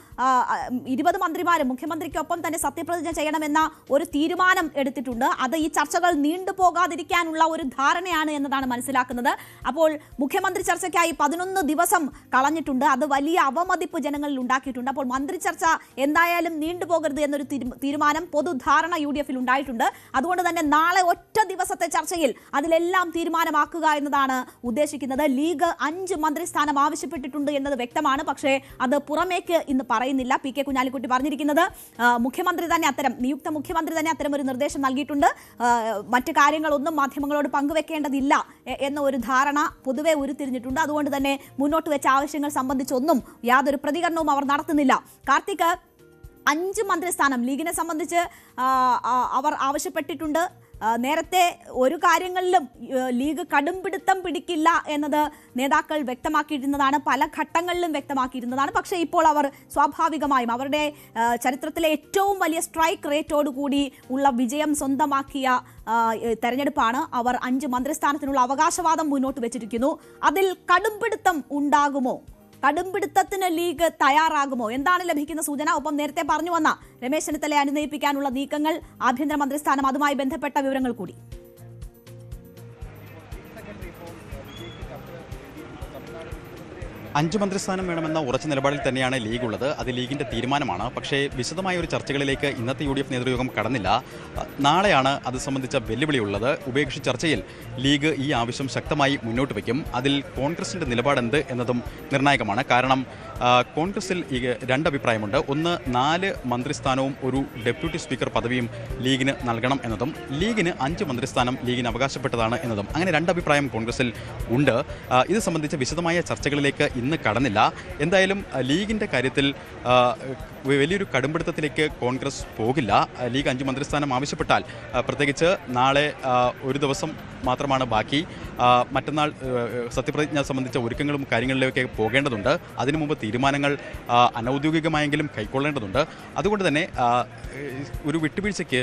20 മന്ത്രിമാരും മുഖ്യമന്ത്രിക്കൊപ്പം തന്നെ സത്യപ്രതിജ്ഞ ചെയ്യണമെന്ന ഒരു തീരുമാനം എടുത്തിട്ടുണ്ട്. അത് ഈ ചർച്ചകൾ നീണ്ടുപോകാതിരിക്കാനുള്ള ഒരു ധാരണയാണ് എന്നതാണ് മനസ്സിലാക്കുന്നത്. അപ്പോൾ മുഖ്യമന്ത്രി ചർച്ചയ്ക്കായി 11 ദിവസം കളഞ്ഞിട്ടുണ്ട്. അത് വലിയ അവമതിപ്പ് ജനങ്ങളിൽ ഉണ്ടാക്കിയിട്ടുണ്ട്. അപ്പോൾ മന്ത്രി ചർച്ച എന്തായാലും നീണ്ടുപോകരുത് എന്നൊരു തീരുമാനം പൊതുധാരണ UDF ഉണ്ടായിട്ടുണ്ട്. അതുകൊണ്ട് തന്നെ നാളെ ഒറ്റ ദിവസത്തെ ചർച്ചയിൽ അതിലെല്ലാം തീരുമാനമാക്കുക എന്നതാണ് ഉദ്ദേശിക്കുന്നത്. ലീഗ് 5 മന്ത്രിസ്ഥാനം ആവശ്യപ്പെട്ടിട്ടുണ്ട് എന്നത് വ്യക്തമാണ്. പക്ഷേ അത് പുറമേക്ക് ഇന്ന് പറയുന്നില്ല. പി കെ കുഞ്ഞാലിക്കുട്ടി പറഞ്ഞിരിക്കുന്നത് നിയുക്ത മുഖ്യമന്ത്രി തന്നെ അത്തരം ഒരു നിർദ്ദേശം നൽകിയിട്ടുണ്ട്. മറ്റു കാര്യങ്ങളൊന്നും മാധ്യമങ്ങളോട് പങ്കുവെക്കേണ്ടതില്ല എന്ന ഒരു ധാരണ പൊതുവെ ഉരുത്തിരിഞ്ഞിട്ടുണ്ട്. അതുകൊണ്ട് തന്നെ മുന്നോട്ട് വെച്ച ആവശ്യങ്ങൾ സംബന്ധിച്ചൊന്നും യാതൊരു പ്രതികരണവും അവർ നടത്തുന്നില്ല. കാർത്തിക്, 5 മന്ത്രിസ്ഥാനം ലീഗിനെ സംബന്ധിച്ച് അവർ ആവശ്യപ്പെട്ടിട്ടുണ്ട്. നേരത്തെ ഒരു കാര്യങ്ങളിലും ലീഗ് കടുംപിടുത്തം പിടിക്കില്ല എന്നത് നേതാക്കൾ വ്യക്തമാക്കിയിരുന്നതാണ്, പല ഘട്ടങ്ങളിലും വ്യക്തമാക്കിയിരുന്നതാണ്. പക്ഷേ ഇപ്പോൾ അവർ സ്വാഭാവികമായും അവരുടെ ചരിത്രത്തിലെ ഏറ്റവും വലിയ സ്ട്രൈക്ക് റേറ്റോടുകൂടി ഉള്ള വിജയം സ്വന്തമാക്കിയ തെരഞ്ഞെടുപ്പാണ്. അവർ 5 മന്ത്രിസ്ഥാനത്തിനുള്ള അവകാശവാദം മുന്നോട്ട് വെച്ചിരിക്കുന്നു. അതിൽ കടുംപിടുത്തം ഉണ്ടാകുമോ? കടുംപിടുത്തത്തിന് ലീഗ് തയ്യാറാകുമോ? എന്താണ് ലഭിക്കുന്ന സൂചന? ഒപ്പം നേരത്തെ പറഞ്ഞു വന്ന രമേശ് ചെന്നിത്തലയെ അനുനയിപ്പിക്കാനുള്ള നീക്കങ്ങൾ, ആഭ്യന്തര മന്ത്രിസ്ഥാനം, അതുമായി ബന്ധപ്പെട്ട വിവരങ്ങൾ കൂടി. അഞ്ച് മന്ത്രിസ്ഥാനം വേണമെന്ന ഉറച്ച നിലപാടിൽ തന്നെയാണ് ലീഗ് ഉള്ളത്. അത് ലീഗിൻ്റെ തീരുമാനമാണ്. പക്ഷേ വിശദമായ ഒരു ചർച്ചകളിലേക്ക് ഇന്നത്തെ UDF നേതൃയോഗം കടന്നില്ല. നാളെയാണ് അത് സംബന്ധിച്ച വെല്ലുവിളിയുള്ളത്. ഉഭയകക്ഷി ചർച്ചയിൽ ലീഗ് ഈ ആവശ്യം ശക്തമായി മുന്നോട്ട് വയ്ക്കും. അതിൽ കോൺഗ്രസിൻ്റെ നിലപാടെന്ത് എന്നതും നിർണായകമാണ്. കാരണം കോൺഗ്രസിൽ 2 അഭിപ്രായമുണ്ട്. ഒന്ന്, 4 മന്ത്രിസ്ഥാനവും ഒരു ഡെപ്യൂട്ടി സ്പീക്കർ പദവിയും ലീഗിന് നൽകണം എന്നതും, ലീഗിന് 5 മന്ത്രിസ്ഥാനം ലീഗിന് അവകാശപ്പെട്ടതാണ് എന്നതും. അങ്ങനെ 2 അഭിപ്രായം കോൺഗ്രസിൽ ഉണ്ട്. ഇത് സംബന്ധിച്ച വിശദമായ ചർച്ചകളിലേക്ക് ഇന്ന് കടന്നില്ല. എന്തായാലും ലീഗിൻ്റെ കാര്യത്തിൽ വലിയൊരു കടുംപിടുത്തത്തിലേക്ക് കോൺഗ്രസ് പോകില്ല. ലീഗ് 5 മന്ത്രിസ്ഥാനം ആവശ്യപ്പെട്ടാൽ, പ്രത്യേകിച്ച് നാളെ ഒരു ദിവസം മാത്രമാണ് ബാക്കി, മറ്റന്നാൾ സത്യപ്രതിജ്ഞ സംബന്ധിച്ച ഒരുക്കങ്ങളും കാര്യങ്ങളിലേക്ക് പോകേണ്ടതുണ്ട്. അതിനു മുമ്പ് തീരുമാനങ്ങൾ അനൗദ്യോഗികമായെങ്കിലും കൈക്കൊള്ളേണ്ടതുണ്ട്. അതുകൊണ്ട് തന്നെ ഒരു വിട്ടുവീഴ്ചയ്ക്ക്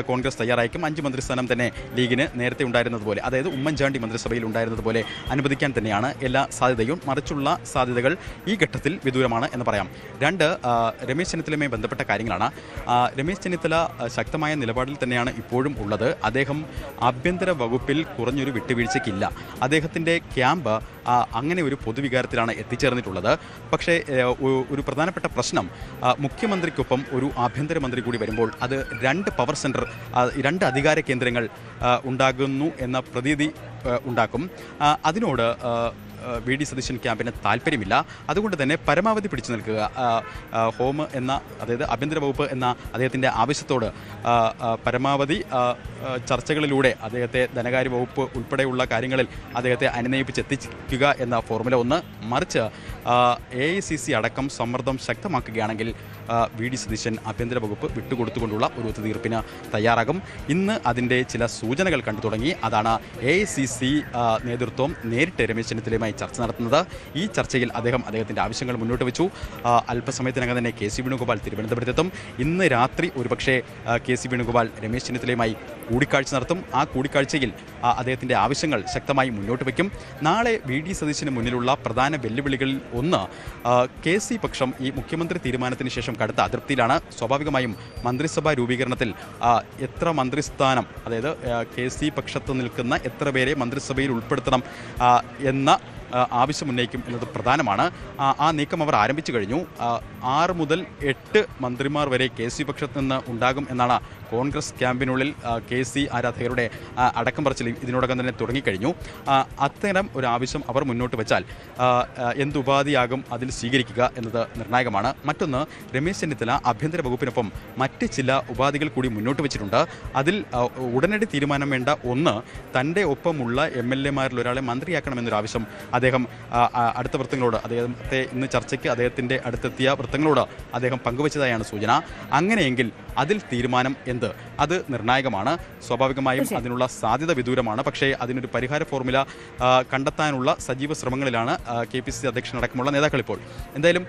കോൺഗ്രസ് തയ്യാറായിരിക്കും. 5 മന്ത്രിസ്ഥാനം തന്നെ ലീഗിന് നേരത്തെ ഉണ്ടായിരുന്നതുപോലെ, അതായത് ഉമ്മൻചാണ്ടി മന്ത്രിസഭയിൽ ഉണ്ടായിരുന്നതുപോലെ അനുവദിക്കാൻ തന്നെയാണ് എല്ലാ സാധ്യതയും. മറിച്ചുള്ള സാധ്യതകൾ ഈ ഘട്ടത്തിൽ വിദൂരമാണ് എന്ന് പറയാം. 2, രമേശ് ചെന്നിത്തലയുമായി ബന്ധപ്പെട്ട കാര്യങ്ങളാണ്. രമേശ് ചെന്നിത്തല ശക്തമായ നിലപാടിൽ തന്നെയാണ് ഇപ്പോഴും ഉള്ളത്. അദ്ദേഹം ആഭ്യന്തര വകുപ്പിൽ കുറഞ്ഞൊരു വിട്ടുവീഴ്ചയ്ക്കില്ല. അദ്ദേഹത്തിൻ്റെ ക്യാമ്പ് അങ്ങനെ ഒരു പൊതുവികാരത്തിലാണ് എത്തിച്ചേർന്നിട്ടുള്ളത്. പക്ഷേ ഒരു പ്രധാനപ്പെട്ട പ്രശ്നം, മുഖ്യമന്ത്രിക്കൊപ്പം ഒരു ആഭ്യന്തരമന്ത്രി കൂടി വരുമ്പോൾ അത് 2 പവർ സെൻറ്റർ, 2 അധികാര കേന്ദ്രങ്ങൾ ഉണ്ടാകുന്നു എന്ന പ്രതീതി ഉണ്ടാക്കും. അതിനോട് VD സതീശൻ ക്യാമ്പിന് താല്പര്യമില്ല. അതുകൊണ്ട് തന്നെ പരമാവധി പിടിച്ചു നിൽക്കുക, ഹോം എന്ന, അതായത് ആഭ്യന്തര വകുപ്പ് എന്ന അദ്ദേഹത്തിൻ്റെ ആവശ്യത്തോട് പരമാവധി ചർച്ചകളിലൂടെ അദ്ദേഹത്തെ ധനകാര്യ വകുപ്പ് ഉൾപ്പെടെയുള്ള കാര്യങ്ങളിൽ അദ്ദേഹത്തെ അനുനയിപ്പിച്ചെത്തിക്കുക എന്ന ഫോർമുല 1. മറിച്ച് AICC അടക്കം സമ്മർദ്ദം ശക്തമാക്കുകയാണെങ്കിൽ VD സതീശൻ ആഭ്യന്തര വകുപ്പ് വിട്ടുകൊടുത്തുകൊണ്ടുള്ള ഒരു ഒത്തുതീർപ്പിന് തയ്യാറാകും. ഇന്ന് അതിൻ്റെ ചില സൂചനകൾ കണ്ടു തുടങ്ങി. അതാണ് AICC നേതൃത്വം നേരിട്ട് രമേശ് ചെന്നിത്തലയുമായി ചർച്ച നടത്തുന്നത്. ഈ ചർച്ചയിൽ അദ്ദേഹത്തിൻ്റെ ആവശ്യങ്ങൾ മുന്നോട്ട് വെച്ചു. അല്പസമയത്തിനകം തന്നെ KC വേണുഗോപാൽ തിരുവനന്തപുരത്തെത്തും. ഇന്ന് രാത്രി ഒരുപക്ഷെ KC വേണുഗോപാൽ രമേശ് ചെന്നിത്തലയുമായി കൂടിക്കാഴ്ച നടത്തും. ആ കൂടിക്കാഴ്ചയിൽ അദ്ദേഹത്തിൻ്റെ ആവശ്യങ്ങൾ ശക്തമായി മുന്നോട്ട് വയ്ക്കും. നാളെ VD സതീശന് മുന്നിലുള്ള പ്രധാന വെല്ലുവിളികളിൽ ഒന്ന്, KC പക്ഷം ഈ മുഖ്യമന്ത്രി തീരുമാനത്തിന് ശേഷം കടുത്ത അതൃപ്തിയിലാണ്. സ്വാഭാവികമായും മന്ത്രിസഭാ രൂപീകരണത്തിൽ എത്ര മന്ത്രിസ്ഥാനം, അതായത് KC പക്ഷത്ത് നിൽക്കുന്ന എത്ര പേരെ മന്ത്രിസഭയിൽ ഉൾപ്പെടുത്തണം എന്ന ആവശ്യമുന്നയിക്കും എന്നത് പ്രധാനമാണ്. ആ നീക്കം അവർ ആരംഭിച്ചു കഴിഞ്ഞു. 6 മുതൽ 8 മന്ത്രിമാർ വരെ KC പക്ഷത്ത് നിന്ന് ഉണ്ടാകും എന്നാണ് കോൺഗ്രസ് ക്യാമ്പിനുള്ളിൽ KC ആരാധകരുടെ അടക്കം പറച്ചിൽ ഇതിനോടകം തന്നെ തുടങ്ങിക്കഴിഞ്ഞു. അത്തരം ഒരു ആവശ്യം അവർ മുന്നോട്ട് വെച്ചാൽ എന്തുപാധിയാകും അതിൽ സ്വീകരിക്കുക എന്നത് നിർണായകമാണ്. മറ്റൊന്ന്, രമേശ് ചെന്നിത്തല ആഭ്യന്തര വകുപ്പിനൊപ്പം മറ്റ് ചില ഉപാധികൾ കൂടി മുന്നോട്ട് വെച്ചിട്ടുണ്ട്. അതിൽ ഉടനടി തീരുമാനം വേണ്ട ഒന്ന്, തൻ്റെ ഒപ്പമുള്ള MLA മാരിൽ ഒരാളെ മന്ത്രിയാക്കണമെന്നൊരു ആവശ്യം അദ്ദേഹം അടുത്ത വൃത്തങ്ങളോട് അദ്ദേഹത്തെ ഇന്ന് ചർച്ചയ്ക്ക് അദ്ദേഹത്തിൻ്റെ അടുത്തെത്തിയ വൃത്തങ്ങളോട് അദ്ദേഹം പങ്കുവച്ചതായാണ് സൂചന. അങ്ങനെയെങ്കിൽ അതിൽ തീരുമാനം എന്ത്? അത് നിർണായകമാണ്. സ്വാഭാവികമായും അതിനുള്ള സാധ്യത വിദൂരമാണ്. പക്ഷേ അതിനൊരു പരിഹാര ഫോർമുല കണ്ടെത്താനുള്ള സജീവ ശ്രമങ്ങളിലാണ് KPCC അധ്യക്ഷനടക്കമുള്ള നേതാക്കൾ ഇപ്പോൾ. എന്തായാലും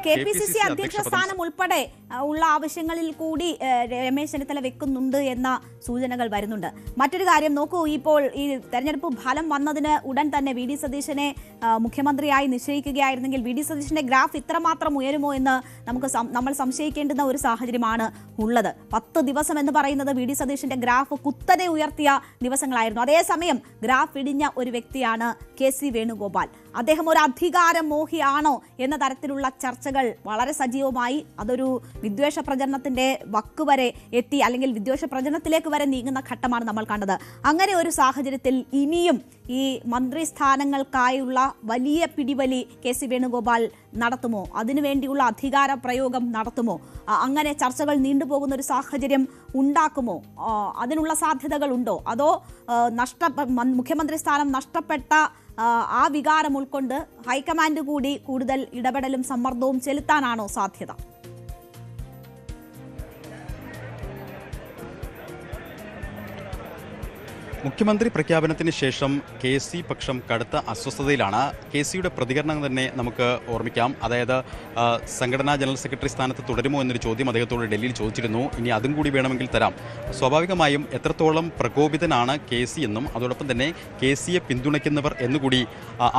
KPCC അധ്യക്ഷ സ്ഥാനം ഉൾപ്പെടെ ഉള്ള ആവശ്യങ്ങളിൽ കൂടി രമേശ് ചെന്നിത്തല വെക്കുന്നുണ്ട് എന്ന സൂചനകൾ വരുന്നുണ്ട്. മറ്റൊരു കാര്യം നോക്കൂ, ഇപ്പോൾ ഈ തെരഞ്ഞെടുപ്പ് ഫലം വന്നതിന് ഉടൻ തന്നെ VD സതീശനെ മുഖ്യമന്ത്രിയായി നിശ്ചയിക്കുകയായിരുന്നെങ്കിൽ VD സതീശന്റെ ഗ്രാഫ് ഇത്രമാത്രം ഉയരുമോ എന്ന് നമ്മൾ സംശയിക്കേണ്ടുന്ന ഒരു സാഹചര്യമാണ് ഉള്ളത്. 10 ദിവസം എന്ന് പറയുന്നത് VD സതീശന്റെ ഗ്രാഫ് കുത്തനെ ഉയർത്തിയ ദിവസങ്ങളായിരുന്നു. അതേസമയം ഗ്രാഫ് ഇടിഞ്ഞ ഒരു വ്യക്തിയാണ് KC വേണുഗോപാൽ. അദ്ദേഹം ഒരു അധികാരമോഹിയാണോ എന്ന തരത്തിലുള്ള ചർച്ചകൾ വളരെ സജീവമായി. അതൊരു വിദ്വേഷ പ്രചരണത്തിന്റെ വക്ക് വരെ എത്തി, അല്ലെങ്കിൽ വിദ്വേഷ പ്രചരണത്തിലേക്ക് വരെ നീങ്ങുന്ന ഘട്ടമാണ് നമ്മൾ കണ്ടത്. അങ്ങനെ ഒരു സാഹചര്യത്തിൽ ഇനിയും ഈ മന്ത്രിസ്ഥാനങ്ങൾക്കായുള്ള വലിയ പിടിവലി KC വേണുഗോപാൽ നടത്തുമോ? അതിനുവേണ്ടിയുള്ള അധികാര പ്രയോഗം നടത്തുമോ? അങ്ങനെ ചർച്ചകൾ നീണ്ടുപോകുന്ന ഒരു സാഹചര്യം ഉണ്ടാക്കുമോ? അതിനുള്ള സാധ്യതകൾ ഉണ്ടോ? അതോ മുഖ്യമന്ത്രി സ്ഥാനം നഷ്ടപ്പെട്ട ആ വികാരം ഉൾക്കൊണ്ട് ഹൈക്കമാൻഡ് കൂടി കൂടുതൽ ഇടപെടലും സമ്മർദ്ദവും ചെലുത്താനാണോ സാധ്യത? മുഖ്യമന്ത്രി പ്രഖ്യാപനത്തിന് ശേഷം KC പക്ഷം കടുത്ത അസ്വസ്ഥതയിലാണ്. KCയുടെ പ്രതികരണം തന്നെ നമുക്ക് ഓർമ്മിക്കാം. അതായത് സംഘടനാ ജനറൽ സെക്രട്ടറി സ്ഥാനത്ത് തുടരുമോ എന്നൊരു ചോദ്യം അദ്ദേഹത്തോട് ഡൽഹിയിൽ ചോദിച്ചിരുന്നു. ഇനി അതും കൂടി വേണമെങ്കിൽ തരാം. സ്വാഭാവികമായും എത്രത്തോളം പ്രകോപിതനാണ് KC എന്നും അതോടൊപ്പം തന്നെ KCയെ പിന്തുണയ്ക്കുന്നവർ എന്നുകൂടി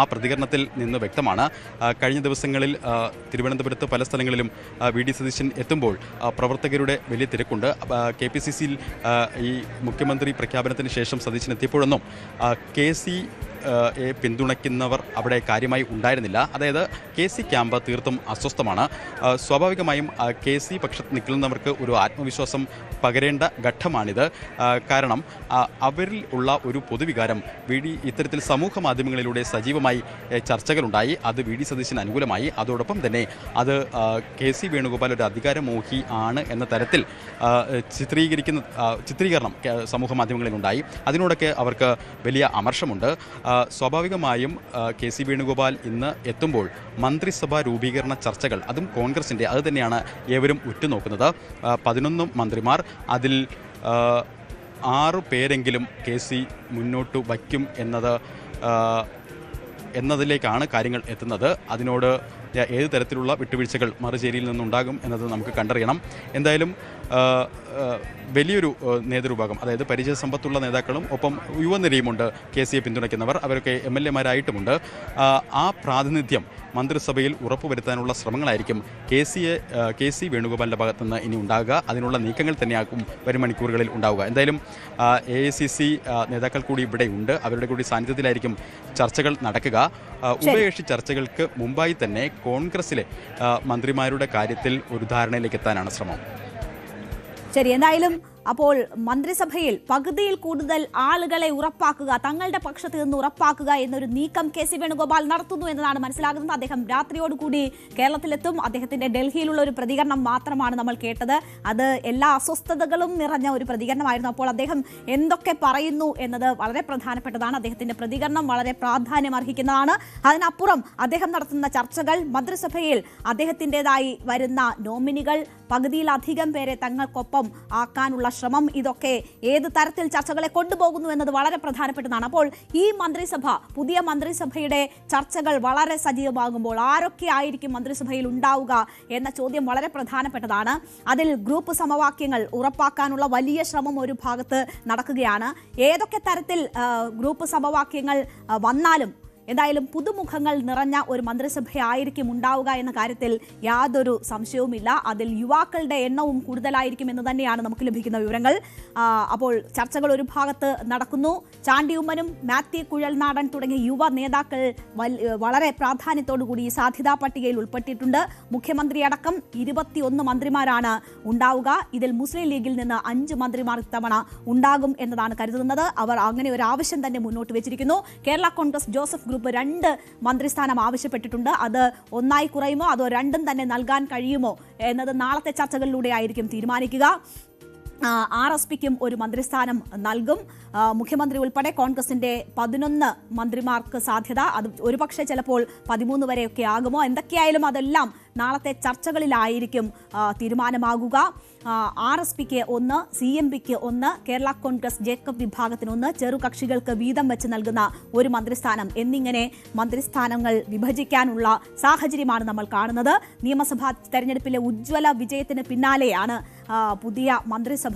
ആ പ്രതികരണത്തിൽ നിന്ന് വ്യക്തമാണ്. കഴിഞ്ഞ ദിവസങ്ങളിൽ തിരുവനന്തപുരത്ത് പല സ്ഥലങ്ങളിലും VD സതീശൻ എത്തുമ്പോൾ പ്രവർത്തകരുടെ വലിയ തിരക്കുണ്ട്. KPCCയിൽ ഈ മുഖ്യമന്ത്രി പ്രഖ്യാപനത്തിന് ശേഷം സതീശൻ എത്തിയപ്പോഴൊന്നും KC പിന്തുണയ്ക്കുന്നവർ അവിടെ കാര്യമായി ഉണ്ടായിരുന്നില്ല. അതായത് KC ക്യാമ്പ് തീർത്തും അസ്വസ്ഥമാണ്. സ്വാഭാവികമായും KC പക്ഷത്ത് നിൽക്കുന്നവർക്ക് ഒരു ആത്മവിശ്വാസം പകരേണ്ട ഘട്ടമാണിത്. കാരണം അവരിൽ ഉള്ള ഒരു പൊതുവികാരം ഇത്തരത്തിൽ സമൂഹ മാധ്യമങ്ങളിലൂടെ സജീവമായി ചർച്ചകളുണ്ടായി. അത് VD സതീശന് അനുകൂലമായി. അതോടൊപ്പം തന്നെ അത് KC വേണുഗോപാൽ ഒരു അധികാരമോഹി ആണ് എന്ന തരത്തിൽ ചിത്രീകരണം സമൂഹ മാധ്യമങ്ങളിലുണ്ടായി. അതിനോടൊക്കെ അവർക്ക് വലിയ അമർഷമുണ്ട്. സ്വാഭാവികമായും KC വേണുഗോപാൽ ഇന്ന് എത്തുമ്പോൾ മന്ത്രിസഭാ രൂപീകരണ ചർച്ചകൾ, അതും കോൺഗ്രസിൻ്റെ, അത് തന്നെയാണ് ഏവരും ഉറ്റുനോക്കുന്നത്. 11 മന്ത്രിമാർ, അതിൽ 6 പേരെങ്കിലും KC മുന്നോട്ട് വയ്ക്കും എന്നതിലേക്കാണ് കാര്യങ്ങൾ എത്തുന്നത്. അതിനോട് ഏത് തരത്തിലുള്ള വിട്ടുവീഴ്ചകൾ മറുചേരിയിൽ നിന്നുണ്ടാകും എന്നത് നമുക്ക് കണ്ടറിയണം. എന്തായാലും വലിയൊരു നേതൃവിഭാഗം, അതായത് പരിചയസമ്പത്തുള്ള നേതാക്കളും ഒപ്പം യുവനിരയുമുണ്ട് KCയെ പിന്തുണയ്ക്കുന്നവർ. അവരൊക്കെ MLA-മാരായിട്ടുമുണ്ട്. ആ പ്രാതിനിധ്യം മന്ത്രിസഭയിൽ ഉറപ്പുവരുത്താനുള്ള ശ്രമങ്ങളായിരിക്കും KC വേണുഗോപാലിൻ്റെ ഭാഗത്തു നിന്ന് ഇനി ഉണ്ടാകുക. അതിനുള്ള നീക്കങ്ങൾ തന്നെയാകും വരും മണിക്കൂറുകളിൽ ഉണ്ടാവുക. എന്തായാലും AICC നേതാക്കൾ കൂടി ഇവിടെ ഉണ്ട്. അവരുടെ കൂടി സാന്നിധ്യത്തിലായിരിക്കും ചർച്ചകൾ നടക്കുക. ഉഭയകക്ഷി ചർച്ചകൾക്ക് മുമ്പായി തന്നെ കോൺഗ്രസിലെ മന്ത്രിമാരുടെ കാര്യത്തിൽ ഒരു ധാരണയിലേക്ക് എത്താനാണ് ശ്രമം. ശരി, എന്തായാലും അപ്പോൾ മന്ത്രിസഭയിൽ പകുതിയിൽ കൂടുതൽ ആളുകളെ ഉറപ്പാക്കുക, തങ്ങളുടെ പക്ഷത്ത് നിന്ന് ഉറപ്പാക്കുക എന്നൊരു നീക്കം KC വേണുഗോപാൽ നടത്തുന്നു എന്നതാണ് മനസ്സിലാകുന്നത്. അദ്ദേഹം രാത്രിയോടുകൂടി കേരളത്തിലെത്തും. അദ്ദേഹത്തിന്റെ ഡൽഹിയിലുള്ള ഒരു പ്രതികരണം മാത്രമാണ് നമ്മൾ കേട്ടത്. അത് എല്ലാ അസ്വസ്ഥതകളും നിറഞ്ഞ ഒരു പ്രതികരണമായിരുന്നു. അപ്പോൾ അദ്ദേഹം എന്തൊക്കെ പറയുന്നു എന്നത് വളരെ പ്രധാനപ്പെട്ടതാണ്. അദ്ദേഹത്തിന്റെ പ്രതികരണം വളരെ പ്രാധാന്യം അർഹിക്കുന്നതാണ്. അതിനപ്പുറം അദ്ദേഹം നടത്തുന്ന ചർച്ചകൾ, മന്ത്രിസഭയിൽ അദ്ദേഹത്തിൻ്റെതായി വരുന്ന നോമിനികൾ, പകുതിയിലധികം പേരെ തങ്ങൾക്കൊപ്പം ആക്കാനുള്ള ശ്രമം, ഇതൊക്കെ ഏത് തരത്തിൽ ചർച്ചകളെ കൊണ്ടുപോകുന്നു എന്നത് വളരെ പ്രധാനപ്പെട്ടതാണ്. അപ്പോൾ ഈ മന്ത്രിസഭ, പുതിയ മന്ത്രിസഭയുടെ ചർച്ചകൾ വളരെ സജീവമാകുമ്പോൾ ആരൊക്കെ ആയിരിക്കും മന്ത്രിസഭയിൽ ഉണ്ടാവുക എന്ന ചോദ്യം വളരെ പ്രധാനപ്പെട്ടതാണ്. അതിൽ ഗ്രൂപ്പ് സമവാക്യങ്ങൾ ഉറപ്പാക്കാനുള്ള വലിയ ശ്രമം ഒരു ഭാഗത്ത് നടക്കുകയാണ്. ഏതൊക്കെ തരത്തിൽ ഗ്രൂപ്പ് സമവാക്യങ്ങൾ വന്നാലും എന്തായാലും പുതുമുഖങ്ങൾ നിറഞ്ഞ ഒരു മന്ത്രിസഭയായിരിക്കും ഉണ്ടാവുക എന്ന കാര്യത്തിൽ യാതൊരു സംശയവുമില്ല. അതിൽ യുവാക്കളുടെ എണ്ണവും കൂടുതലായിരിക്കും എന്ന് തന്നെയാണ് നമുക്ക് ലഭിക്കുന്ന വിവരങ്ങൾ. അപ്പോൾ ചർച്ചകൾ ഒരു ഭാഗത്ത് നടക്കുന്നു. ചാണ്ടി ഉമ്മനും മാത്യു കുഴൽനാടൻ തുടങ്ങിയ യുവ നേതാക്കൾ വളരെ പ്രാധാന്യത്തോടുകൂടി ഈ സാധ്യതാ പട്ടികയിൽ ഉൾപ്പെട്ടിട്ടുണ്ട്. മുഖ്യമന്ത്രി അടക്കം 21 മന്ത്രിമാരാണ് ഉണ്ടാവുക. ഇതിൽ മുസ്ലിം ലീഗിൽ നിന്ന് 5 മന്ത്രിമാർ ഇത്തവണ ഉണ്ടാകും എന്നതാണ് കരുതുന്നത്. അവർ അങ്ങനെ ഒരു ആവശ്യം തന്നെ മുന്നോട്ട് വെച്ചിരിക്കുന്നു. കേരള കോൺഗ്രസ് ജോസഫ് ഗ്രൂപ്പ് 2 മന്ത്രിസ്ഥാനം ആവശ്യപ്പെട്ടിട്ടുണ്ട്. അത് ഒന്നായി കുറയുമോ അതോ രണ്ടും തന്നെ നൽകാൻ കഴിയുമോ എന്നത് നാളത്തെ ചർച്ചകളിലൂടെ ആയിരിക്കും തീരുമാനിക്കുക. RSPക്കും ഒരു മന്ത്രിസ്ഥാനം നൽകും. മുഖ്യമന്ത്രി ഉൾപ്പെടെ കോൺഗ്രസിന്റെ 11 മന്ത്രിമാർക്ക് സാധ്യത. അത് ഒരുപക്ഷെ ചിലപ്പോൾ 13 വരെയൊക്കെ ആകുമോ? എന്തൊക്കെയായാലും അതെല്ലാം നാളത്തെ ചർച്ചകളിലായിരിക്കും തീരുമാനമാകുക. RSPക്ക് 1, CMPക്ക് 1, കേരള കോൺഗ്രസ് ജേക്കബ് വിഭാഗത്തിന് 1, ചെറുകക്ഷികൾക്ക് വീതം വെച്ച് നൽകുന്ന ഒരു മന്ത്രിസ്ഥാനം എന്നിങ്ങനെ മന്ത്രിസ്ഥാനങ്ങൾ വിഭജിക്കാനുള്ള സാഹചര്യമാണ് നമ്മൾ കാണുന്നത്. നിയമസഭാ തെരഞ്ഞെടുപ്പിലെ ഉജ്ജ്വല വിജയത്തിന് പിന്നാലെയാണ് പുതിയ മന്ത്രിസഭ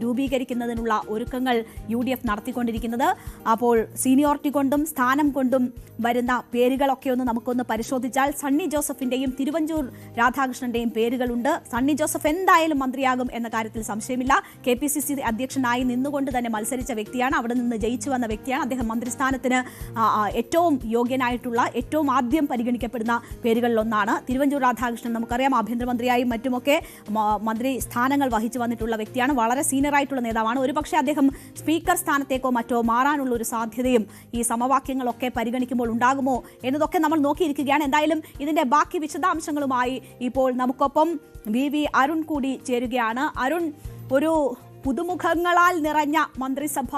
രൂപീകരിക്കുന്നതിനുള്ള ഒരുക്കങ്ങൾ UDF നടത്തിക്കൊണ്ടിരിക്കുന്നത്. അപ്പോൾ സീനിയോറിറ്റി കൊണ്ടും സ്ഥാനം കൊണ്ടും വരുന്ന പേരുകളൊക്കെ നമുക്കൊന്ന് പരിശോധിച്ചാൽ സണ്ണി ജോസഫിന്റെയും തിരുവഞ്ചൂർ രാധാകൃഷ്ണന്റെയും പേരുകളുണ്ട്. സണ്ണി ജോസഫ് എന്തായാലും മന്ത്രിയാകും എന്ന കാര്യത്തിൽ സംശയമില്ല. KPCC അധ്യക്ഷനായി നിന്നുകൊണ്ട് തന്നെ മത്സരിച്ച വ്യക്തിയാണ്, അവിടെ നിന്ന് ജയിച്ചു വന്ന വ്യക്തിയാണ്. അദ്ദേഹം മന്ത്രിസ്ഥാനത്തിന് ഏറ്റവും യോഗ്യനായിട്ടുള്ള, ഏറ്റവും ആദ്യം പരിഗണിക്കപ്പെടുന്ന പേരുകളിലൊന്നാണ്. തിരുവഞ്ചൂർ രാധാകൃഷ്ണൻ നമുക്കറിയാം, ആഭ്യന്തരമന്ത്രിയായും മറ്റുമൊക്കെ മന്ത്രി സ്ഥാനങ്ങൾ വഹിച്ചു വന്നിട്ടുള്ള വ്യക്തിയാണ്. വളരെ സീനിയർ ആയിട്ടുള്ള നേതാവാണ്. ഒരുപക്ഷെ അദ്ദേഹം സ്പീക്കർ സ്ഥാനത്തേക്കോ മറ്റോ മാറാനുള്ള ഒരു സാധ്യതയും ഈ സമവാക്യങ്ങളൊക്കെ പരിഗണിക്കുമ്പോൾ ഉണ്ടാകുമോ എന്നതൊക്കെ നമ്മൾ നോക്കിയിരിക്കുകയാണ്. എന്തായാലും ഇതിന്റെ ബാക്കി വിശദാംശങ്ങളുമായി ഇപ്പോൾ നമുക്കൊപ്പം VV അരുൺ കൂടി ചേരുകയാണ്. അരുൺ, ഒരു പുതുമുഖങ്ങളാൽ നിറഞ്ഞ മന്ത്രിസഭ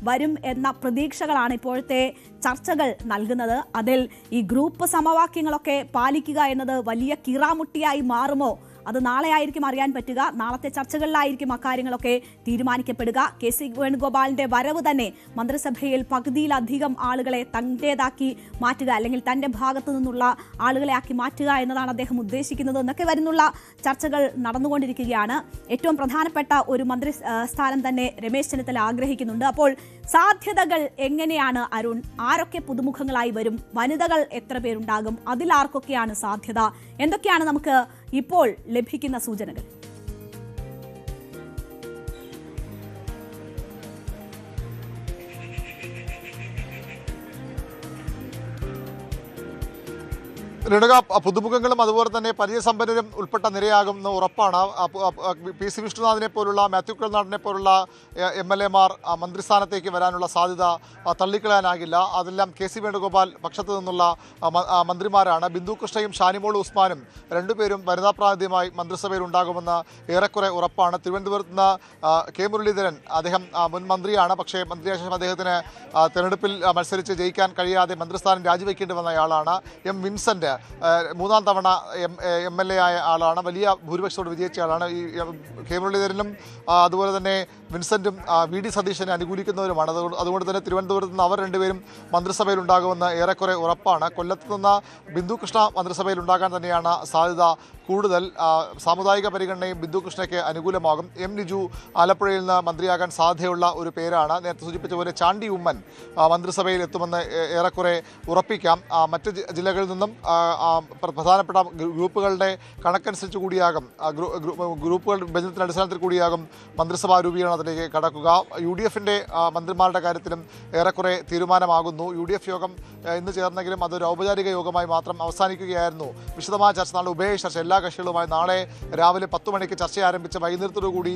വരും എന്ന പ്രതീക്ഷകളാണ് ഇപ്പോഴത്തെ ചർച്ചകൾ നൽകുന്നത്. അതിൽ ഈ ഗ്രൂപ്പ് സമവാക്യങ്ങളൊക്കെ പാലിക്കുക എന്നത് വലിയ കിറാമുട്ടിയായി മാറുമോ? അത് നാളെ ആയിരിക്കും അറിയാൻ പറ്റുക. നാളത്തെ ചർച്ചകളിലായിരിക്കും അക്കാര്യങ്ങളൊക്കെ തീരുമാനിക്കപ്പെടുക. KC വേണുഗോപാലിന്റെ വരവ് തന്നെ മന്ത്രിസഭയിൽ പകുതിയിലധികം ആളുകളെ തന്റേതാക്കി മാറ്റുക, അല്ലെങ്കിൽ തന്റെ ഭാഗത്തു നിന്നുള്ള ആളുകളെ ആക്കി മാറ്റുക എന്നതാണ് അദ്ദേഹം ഉദ്ദേശിക്കുന്നത് എന്നൊക്കെ വരുന്നുള്ള ചർച്ചകൾ നടന്നുകൊണ്ടിരിക്കുകയാണ്. ഏറ്റവും പ്രധാനപ്പെട്ട ഒരു മന്ത്രി സ്ഥാനം തന്നെ രമേശ് ചെന്നിത്തല ആഗ്രഹിക്കുന്നുണ്ട്. അപ്പോൾ സാധ്യതകൾ എങ്ങനെയാണ് അരുൺ? ആരൊക്കെ പുതുമുഖങ്ങളായി വരും? വനിതകൾ എത്ര പേരുണ്ടാകും? അതിലാർക്കൊക്കെയാണ് സാധ്യത? എന്തൊക്കെയാണ് നമുക്ക് ഇപ്പോൾ ലഭിക്കുന്ന സൂചനകൾ? ലഡുക, പുതുമുഖങ്ങളും അതുപോലെ തന്നെ പരിചയസമ്പന്നരും ഉൾപ്പെട്ട നിരയാകുമെന്ന് ഉറപ്പാണ്. PC വിഷ്ണുനാഥിനെ പോലുള്ള, മാത്യു കുഴൽനാടനെ പോലുള്ള MLA-മാർ മന്ത്രിസ്ഥാനത്തേക്ക് വരാനുള്ള സാധ്യത തള്ളിക്കളയാനാകില്ല. അതെല്ലാം KC വേണുഗോപാൽ പക്ഷത്തു നിന്നുള്ള മന്ത്രിമാരാണ്. ബിന്ദു കൃഷ്ണയും ഷാനിമോൾ ഉസ്മാനും രണ്ടുപേരും വനിതാ പ്രാതിനിധ്യമായി മന്ത്രിസഭയിൽ ഉണ്ടാകുമെന്ന് ഏറെക്കുറെ ഉറപ്പാണ്. തിരുവനന്തപുരത്ത് നിന്ന് K മുരളീധരൻ, അദ്ദേഹം മുൻ മന്ത്രിയാണ്. പക്ഷേ മന്ത്രിയായ ശേഷം അദ്ദേഹത്തിന് തെരഞ്ഞെടുപ്പിൽ മത്സരിച്ച് ജയിക്കാൻ കഴിയാതെ മന്ത്രിസ്ഥാനം രാജിവെക്കേണ്ടി വന്നയാളാണ്. M വിൻസെന്റ് 3ാം തവണ MLA ആയ ആളാണ്. വലിയ ഭൂരിപക്ഷത്തോട് വിജയിച്ച ആളാണ്. ഈ K മുരളീധരനും അതുപോലെ തന്നെ വിൻസെന്റും VD സതീശനെ അനുകൂലിക്കുന്നവരുമാണ്. അതുകൊണ്ട് തന്നെ തിരുവനന്തപുരത്ത് നിന്ന് അവർ രണ്ടുപേരും മന്ത്രിസഭയിൽ ഉണ്ടാകുമെന്ന് ഏറെക്കുറെ ഉറപ്പാണ്. കൊല്ലത്ത് നിന്ന് ബിന്ദു കൃഷ്ണ മന്ത്രിസഭയിൽ ഉണ്ടാകാൻ തന്നെയാണ് സാധ്യത കൂടുതൽ. സാമുദായിക പരിഗണനയും ബിന്ദു കൃഷ്ണയ്ക്ക് അനുകൂലമാകും. M ലിജു ആലപ്പുഴയിൽ നിന്ന് മന്ത്രിയാകാൻ സാധ്യതയുള്ള ഒരു പേരാണ്. നേരത്തെ സൂചിപ്പിച്ച പോലെ ചാണ്ടി ഉമ്മൻ മന്ത്രിസഭയിൽ എത്തുമെന്ന് ഏറെക്കുറെ ഉറപ്പിക്കാം. മറ്റ് ജില്ലകളിൽ നിന്നും പ്രധാനപ്പെട്ട ഗ്രൂപ്പുകളുടെ കണക്കനുസരിച്ച് കൂടിയാകും, ഗ്രൂപ്പുകളുടെ വിഭജനത്തിൻ്റെ അടിസ്ഥാനത്തിൽ കൂടിയാകും മന്ത്രിസഭാ രൂപീകരണത്തിലേക്ക് കടക്കുക. UDF-ന്റെ മന്ത്രിമാരുടെ കാര്യത്തിലും ഏറെക്കുറെ തീരുമാനമാകുന്നു. UDF യോഗം ഇന്ന് ചേർന്നെങ്കിലും അതൊരു ഔപചാരിക യോഗമായി മാത്രം അവസാനിക്കുകയായിരുന്നു. വിശദമായ ചർച്ച, നാളെ ഉഭയ ചർച്ച എല്ലാ കക്ഷികളുമായി നാളെ രാവിലെ 10 മണിക്ക് ചർച്ച ആരംഭിച്ച് വൈകുന്നേരത്തോടുകൂടി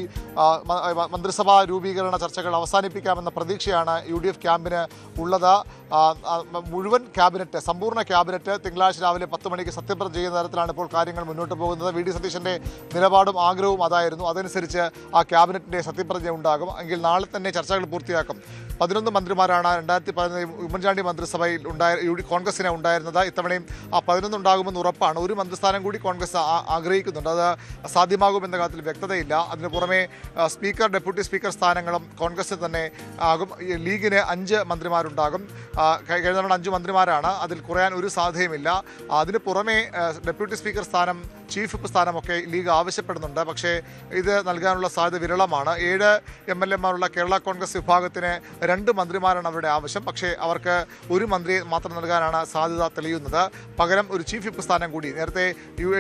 മന്ത്രിസഭാ രൂപീകരണ ചർച്ചകൾ അവസാനിപ്പിക്കാമെന്ന പ്രതീക്ഷയാണ് UDF ക്യാമ്പിന് ഉള്ളത്. മുഴുവൻ ക്യാബിനറ്റ്, സമ്പൂർണ്ണ ക്യാബിനറ്റ് തിങ്കളാഴ്ച രാവിലെ 10 മണിക്ക് സത്യപ്രതിജ്ഞ ചെയ്യുന്ന തരത്തിലാണ് ഇപ്പോൾ കാര്യങ്ങൾ മുന്നോട്ട് പോകുന്നത്. VD സതീശൻ്റെ നിലപാടും ആഗ്രഹവും അതായിരുന്നു. അതനുസരിച്ച് ആ ക്യാബിനറ്റിൻ്റെ സത്യപ്രതിജ്ഞ ഉണ്ടാകും. എങ്കിൽ നാളെ തന്നെ ചർച്ചകൾ പൂർത്തിയാക്കും. 11 മന്ത്രിമാരാണ് 2011 ഉമ്മൻചാണ്ടി മന്ത്രിസഭയിൽ കോൺഗ്രസിന് ഉണ്ടായിരുന്നത്. ഇത്തവണയും ആ 11 ഉണ്ടാകുമെന്ന് ഉറപ്പാണ്. ഒരു മന്ത്രിസ്ഥാനം കൂടി കോൺഗ്രസ് ആഗ്രഹിക്കുന്നുണ്ട്. അത് സാധ്യമാകുമെന്ന കാര്യത്തിൽ വ്യക്തതയില്ല. അതിനു പുറമെ സ്പീക്കർ, ഡെപ്യൂട്ടി സ്പീക്കർ സ്ഥാനങ്ങളും കോൺഗ്രസിന് തന്നെ ആകും. ലീഗിന് 5 മന്ത്രിമാരുണ്ടാകും. കഴിഞ്ഞ തവണ 5 മന്ത്രിമാരാണ്. അതിൽ കുറയാൻ ഒരു സാധ്യതയുമില്ല. അതിന് പുറമെ ഡെപ്യൂട്ടി സ്പീക്കർ സ്ഥാനം, ചീഫ് വിപ്പ് സ്ഥാനമൊക്കെ ലീഗ് ആവശ്യപ്പെടുന്നുണ്ട്. പക്ഷേ ഇത് നൽകാനുള്ള സാധ്യത വിരളമാണ്. 7 MLA-മാരുള്ള കേരള കോൺഗ്രസ് വിഭാഗത്തിന് 2 മന്ത്രിമാരാണ് അവരുടെ ആവശ്യം. പക്ഷേ അവർക്ക് ഒരു മന്ത്രിയെ മാത്രം നൽകാനാണ് സാധ്യത തെളിയുന്നത്. പകരം ഒരു ചീഫ് വിപ്പ് സ്ഥാനം കൂടി, നേരത്തെ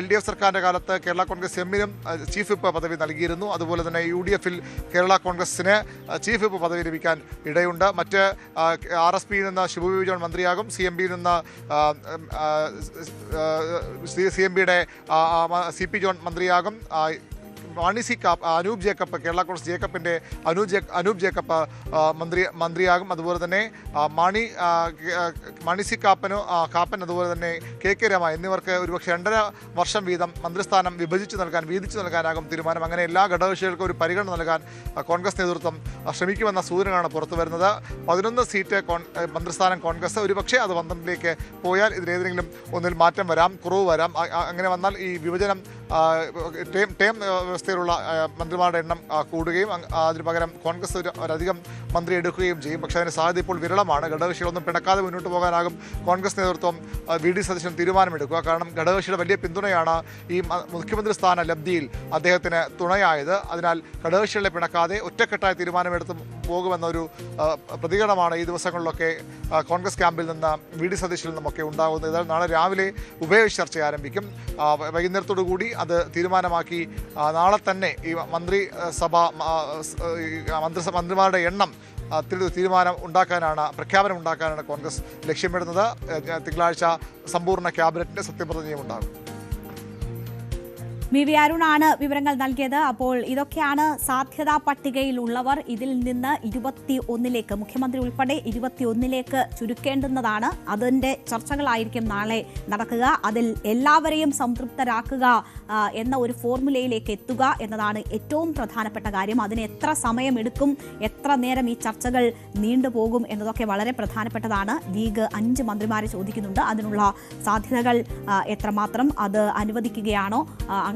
LDF സർക്കാരിൻ്റെ കാലത്ത് കേരള കോൺഗ്രസ് എമ്മിനും ചീഫ് വിപ്പ് പദവി നൽകിയിരുന്നു. അതുപോലെ തന്നെ UDF-ൽ കേരള കോൺഗ്രസിന് ചീഫ് വിപ്പ് പദവി ലഭിക്കാൻ ഇടയുണ്ട്. മറ്റ് RSPയിൽ നിന്ന് ഷിബു ബേബി ജോൺ മന്ത്രിയാകും. CMBയിൽ നിന്ന് CMBയുടെ CP ജോൺ മന്ത്രിയാകും. മാണി സി കാപ്പ്, അനൂപ് ജേക്കബ്, കേരള കോൺഗ്രസ് ജേക്കബിൻ്റെ അനൂപ് ജേക്കബ് മന്ത്രിയാകും. അതുപോലെ തന്നെ മാണി സി കാപ്പൻ അതുപോലെ തന്നെ കെ രമ എന്നിവർക്ക് ഒരുപക്ഷെ 2.5 വർഷം വീതം മന്ത്രിസ്ഥാനം വീതിച്ചു നൽകാനാകും തീരുമാനം. അങ്ങനെ എല്ലാ ഘടകകക്ഷികൾക്കും ഒരു പരിഗണന നൽകാൻ കോൺഗ്രസ് നേതൃത്വം ശ്രമിക്കുമെന്ന സൂചനകളാണ് പുറത്തു വരുന്നത്. 11 സീറ്റ് മന്ത്രിസ്ഥാനം കോൺഗ്രസ്, ഒരുപക്ഷെ അത് 12ലേക്ക് പോയാൽ ഇതിലേതെങ്കിലും ഒന്നിൽ മാറ്റം വരാം, കുറവ് വരാം. അങ്ങനെ വന്നാൽ ഈ വിഭജനം ടേം വ്യവസ്ഥയിലുള്ള മന്ത്രിമാരുടെ എണ്ണം കൂടുകയും അതിന് പകരം കോൺഗ്രസ് ഒരധികം മന്ത്രി എടുക്കുകയും ചെയ്യും. പക്ഷേ അതിന് സാധ്യത ഇപ്പോൾ വിരളമാണ്. ഘടകകക്ഷികളൊന്നും പിണക്കാതെ മുന്നോട്ട് പോകാനാകും കോൺഗ്രസ് നേതൃത്വം വി.ഡി. സതീശൻ തീരുമാനമെടുക്കുക. കാരണം ഘടകകക്ഷിയുടെ വലിയ പിന്തുണയാണ് ഈ മുഖ്യമന്ത്രി സ്ഥാന ലബ്ധിയിൽ അദ്ദേഹത്തിന് തുണയായത്. അതിനാൽ ഘടകകക്ഷികളെ പിണക്കാതെ ഒറ്റക്കെട്ടായ തീരുമാനമെടുത്ത് പോകുമെന്നൊരു പ്രതികരണമാണ് ഈ ദിവസങ്ങളിലൊക്കെ കോൺഗ്രസ് ക്യാമ്പിൽ നിന്ന് വി.ഡി. സതീശനിൽ നിന്നുമൊക്കെ ഉണ്ടാകുന്നത്. ഏതായാലും നാളെ രാവിലെ ഉഭയകക്ഷി ചർച്ച ആരംഭിക്കും. വൈകുന്നേരത്തോടു കൂടി അത് തീരുമാനമാക്കി നാളെ തന്നെ ഈ മന്ത്രിമാരുടെ എണ്ണം പ്രഖ്യാപനം ഉണ്ടാക്കാനാണ് കോൺഗ്രസ് ലക്ഷ്യമിടുന്നത്. തിങ്കളാഴ്ച സമ്പൂർണ്ണ ക്യാബിനറ്റിന്റെ സത്യപ്രതിജ്ഞയും ഉണ്ടാകും. വി അരുണാണ് വിവരങ്ങൾ നൽകിയത്. അപ്പോൾ ഇതൊക്കെയാണ് സാധ്യതാ പട്ടികയിൽ ഉള്ളവർ. ഇതിൽ നിന്ന് 21ലേക്ക്, മുഖ്യമന്ത്രി ഉൾപ്പെടെ 21ലേക്ക് ചുരുക്കേണ്ടുന്നതാണ്. അതിന്റെ ചർച്ചകളായിരിക്കും നാളെ നടക്കുക. അതിൽ എല്ലാവരെയും സംതൃപ്തരാക്കുക എന്ന ഒരു ഫോർമുലയിലേക്ക് എത്തുക എന്നതാണ് ഏറ്റവും പ്രധാനപ്പെട്ട കാര്യം. അതിന് എത്ര സമയമെടുക്കും, എത്ര നേരം ഈ ചർച്ചകൾ നീണ്ടുപോകും എന്നതൊക്കെ വളരെ പ്രധാനപ്പെട്ടതാണ്. ലീഗ് 5 മന്ത്രിമാരെ ചോദിക്കുന്നുണ്ട്. അതിനുള്ള സാധ്യതകൾ എത്രമാത്രം, അത് അനുവദിക്കുകയാണോ?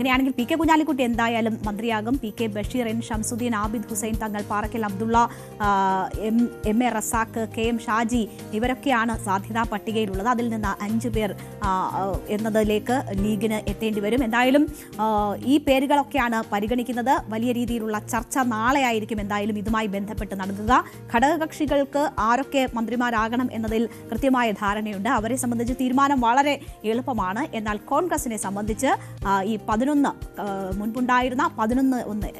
അങ്ങനെയാണെങ്കിൽ പി കെ കുഞ്ഞാലിക്കുട്ടി എന്തായാലും മന്ത്രിയാകും. പി കെ ബഷീർ, എൻ ഷംസുദ്ദീൻ, ആബിദ് ഹുസൈൻ തങ്ങൾ, പാറക്കൽ അബ്ദുള്ള, എം എ റസാഖ്, കെ എം ഷാജി ഇവരൊക്കെയാണ് സാധ്യതാ പട്ടികയിലുള്ളത്. അതിൽ നിന്ന് 5 പേർ എന്നതിലേക്ക് ലീഗിന് എത്തേണ്ടി വരും. എന്തായാലും ഈ പേരുകളൊക്കെയാണ് പരിഗണിക്കുന്നത്. വലിയ രീതിയിലുള്ള ചർച്ച നാളെ ആയിരിക്കും എന്തായാലും ഇതുമായി ബന്ധപ്പെട്ട് നടക്കുക. ഘടകകക്ഷികൾക്ക് ആരൊക്കെ മന്ത്രിമാരാകണം എന്നതിൽ കൃത്യമായ ധാരണയുണ്ട്. അവരെ സംബന്ധിച്ച് തീരുമാനം വളരെ എളുപ്പമാണ്. എന്നാൽ കോൺഗ്രസിനെ സംബന്ധിച്ച് ഈ 11 മുൻപുണ്ടായിരുന്ന 11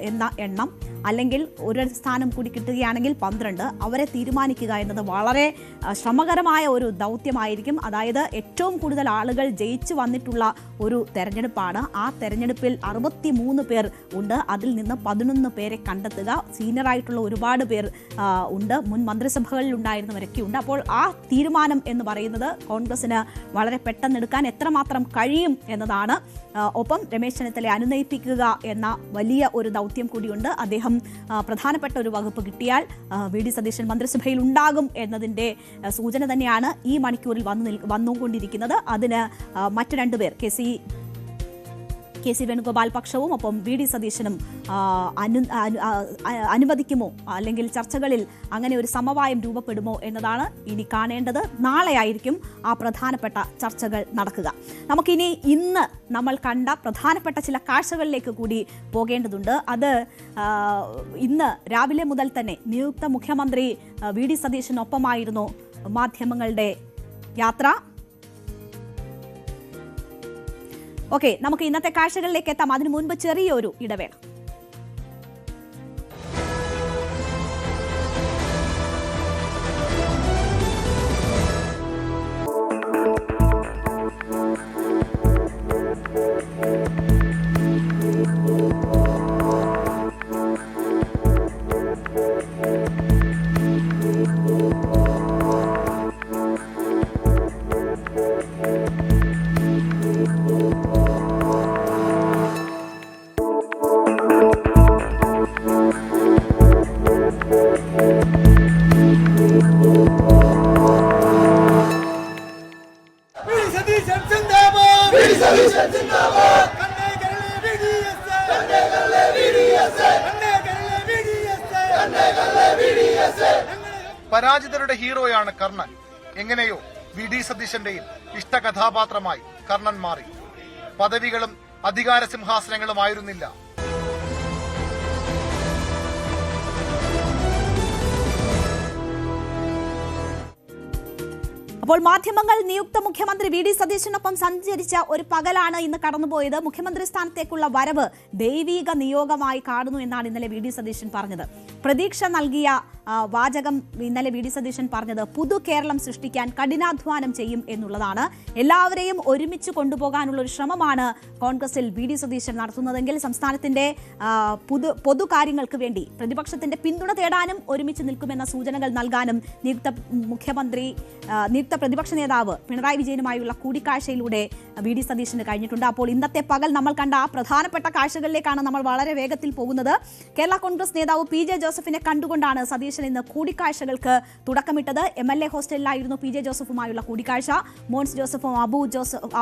എന്ന എണ്ണം, അല്ലെങ്കിൽ ഒരു സ്ഥാനം കൂടി കിട്ടുകയാണെങ്കിൽ 12, അവരെ തീരുമാനിക്കുക എന്നത് വളരെ ശ്രമകരമായ ഒരു ദൗത്യമായിരിക്കും. അതായത് ഏറ്റവും കൂടുതൽ ആളുകൾ ജയിച്ചു വന്നിട്ടുള്ള ഒരു തെരഞ്ഞെടുപ്പാണ്. ആ തെരഞ്ഞെടുപ്പിൽ 63 പേർ ഉണ്ട്. അതിൽ നിന്ന് 11 പേരെ കണ്ടെത്തുക. സീനിയറായിട്ടുള്ള ഒരുപാട് പേർ ഉണ്ട്, മുൻ മന്ത്രിസഭകളിൽ ഉണ്ടായിരുന്നവരൊക്കെ ഉണ്ട്. അപ്പോൾ ആ തീരുമാനം എന്ന് പറയുന്നത് കോൺഗ്രസിന് വളരെ പെട്ടെന്നെടുക്കാൻ എത്രമാത്രം കഴിയും എന്നതാണ്. ഒപ്പം രമേശ് ചെന്നിത്തലയെ അനുനയിപ്പിക്കുക എന്ന വലിയ ഒരു ദൗത്യം കൂടിയുണ്ട്. അദ്ദേഹം പ്രധാനപ്പെട്ട ഒരു വകുപ്പ് കിട്ടിയാൽ വി.ഡി. സതീശൻ മന്ത്രിസഭയിൽ ഉണ്ടാകും എന്നതിൻ്റെ സൂചന തന്നെയാണ് ഈ മണിക്കൂറിൽ വന്നുകൊണ്ടിരിക്കുന്നത്. അതിന് മറ്റ് 2 പേർ, കെ സി വേണുഗോപാൽ പക്ഷവും ഒപ്പം വി.ഡി. സതീശനും അനുവദിക്കുമോ, അല്ലെങ്കിൽ ചർച്ചകളിൽ അങ്ങനെ ഒരു സമവായം രൂപപ്പെടുമോ എന്നതാണ് ഇനി കാണേണ്ടത്. നാളെയായിരിക്കും ആ പ്രധാനപ്പെട്ട ചർച്ചകൾ നടക്കുക. നമുക്കിനി ഇന്ന് നമ്മൾ കണ്ട പ്രധാനപ്പെട്ട ചില കാഴ്ചകളിലേക്ക് കൂടി പോകേണ്ടതുണ്ട്. അത് ഇന്ന് രാവിലെ മുതൽ തന്നെ നിയുക്ത മുഖ്യമന്ത്രി വി.ഡി. സതീശനൊപ്പമായിരുന്നു മാധ്യമങ്ങളുടെ യാത്ര. ഓക്കെ, നമുക്ക് ഇന്നത്തെ കാഴ്ചകളിലേക്ക് എത്താം. അതിനു മുൻപ് ചെറിയൊരു ഇടവേള. പരാജിതരുടെ ഹീറോയാണ് കർണൻ. എങ്ങനെയോ വി.ഡി. സതീശന്റെയും ഇഷ്ട കഥാപാത്രമായി കർണൻ മാറി. പദവികളും അധികാര സിംഹാസനങ്ങളുമായിരുന്നില്ല. അപ്പോൾ മാധ്യമങ്ങൾ നിയുക്ത മുഖ്യമന്ത്രി വി ഡി സതീശനൊപ്പം സഞ്ചരിച്ച ഒരു പകലാണ് ഇന്ന് കടന്നുപോയത്. മുഖ്യമന്ത്രി സ്ഥാനത്തേക്കുള്ള വരവ് ദൈവീക നിയോഗമായി കാണുന്നു എന്നാണ് ഇന്നലെ വി ഡി സതീശൻ പറഞ്ഞത്. പ്രതീക്ഷ നൽകിയ വാചകം ഇന്നലെ വി ഡി സതീശൻ പറഞ്ഞത് പുതു കേരളം സൃഷ്ടിക്കാൻ കഠിനാധ്വാനം ചെയ്യും എന്നുള്ളതാണ്. എല്ലാവരെയും ഒരുമിച്ച് കൊണ്ടുപോകാനുള്ള ഒരു ശ്രമമാണ് കോൺഗ്രസിൽ വി ഡി സതീശൻ നടത്തുന്നതെങ്കിൽ സംസ്ഥാനത്തിന്റെ പൊതുകാര്യങ്ങൾക്ക് വേണ്ടി പ്രതിപക്ഷത്തിന്റെ പിന്തുണ തേടാനും ഒരുമിച്ച് നിൽക്കുമെന്ന സൂചനകൾ നൽകാനും നിയുക്ത പ്രതിപക്ഷ നേതാവ് പിണറായി വിജയനുമായുള്ള കൂടിക്കാഴ്ചയിലൂടെ വി ഡി സതീശന് കഴിഞ്ഞിട്ടുണ്ട്. അപ്പോൾ ഇന്നത്തെ പകൽ നമ്മൾ കണ്ട ആ പ്രധാനപ്പെട്ട കാഴ്ചകളിലേക്കാണ് നമ്മൾ വളരെ വേഗത്തിൽ പോകുന്നത്. കേരള കോൺഗ്രസ് നേതാവ് പി ജെ ജോസഫിനെ കണ്ടുകൊണ്ടാണ് സതീശൻ ഇന്ന് കൂടിക്കാഴ്ചകൾക്ക് തുടക്കമിട്ടത്. MLA ഹോസ്റ്റലിലായിരുന്നു പി ജെ ജോസഫുമായുള്ള കൂടിക്കാഴ്ച. മോൻസ് ജോസഫും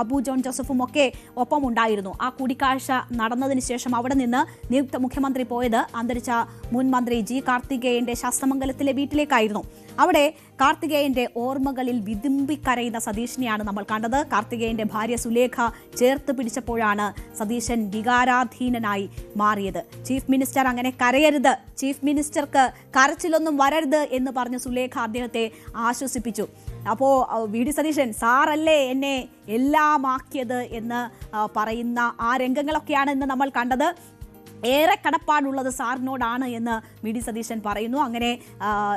അബു ജോൺ ജോസഫും ഒക്കെ ഒപ്പം ഉണ്ടായിരുന്നു. ആ കൂടിക്കാഴ്ച നടന്നതിന് ശേഷം അവിടെ നിന്ന് നിയുക്ത മുഖ്യമന്ത്രി പോയത് അന്തരിച്ച മുൻ മന്ത്രി ജി കാർത്തികേയന്റെ ശാസ്തമംഗലത്തിലെ വീട്ടിലേക്കായിരുന്നു. അവിടെ കാർത്തികേയന്റെ ഓർമ്മകളിൽ വിതുമ്പിക്കരയുന്ന സതീശനെയാണ് നമ്മൾ കണ്ടത്. കാർത്തികേയന്റെ ഭാര്യ സുലേഖ ചേർത്ത് പിടിച്ചപ്പോഴാണ് സതീശൻ വികാരാധീനനായി മാറിയത്. ചീഫ് മിനിസ്റ്റർ അങ്ങനെ കരയരുത്, ചീഫ് മിനിസ്റ്റർക്ക് കരച്ചിലൊന്നും വരരുത് എന്ന് പറഞ്ഞ് സുലേഖ അദ്ദേഹത്തെ ആശ്വസിപ്പിച്ചു. അപ്പോൾ വി ഡി സതീശൻ സാറല്ലേ എന്നെ എല്ലാം ആക്കിയത് എന്ന് പറയുന്ന ആ രംഗങ്ങളൊക്കെയാണ് ഇന്ന് നമ്മൾ കണ്ടത്. ഏറെ കടപ്പാടുള്ളത് സാറിനോടാണ് എന്ന് വി ഡി സതീശൻ പറയുന്നു. അങ്ങനെ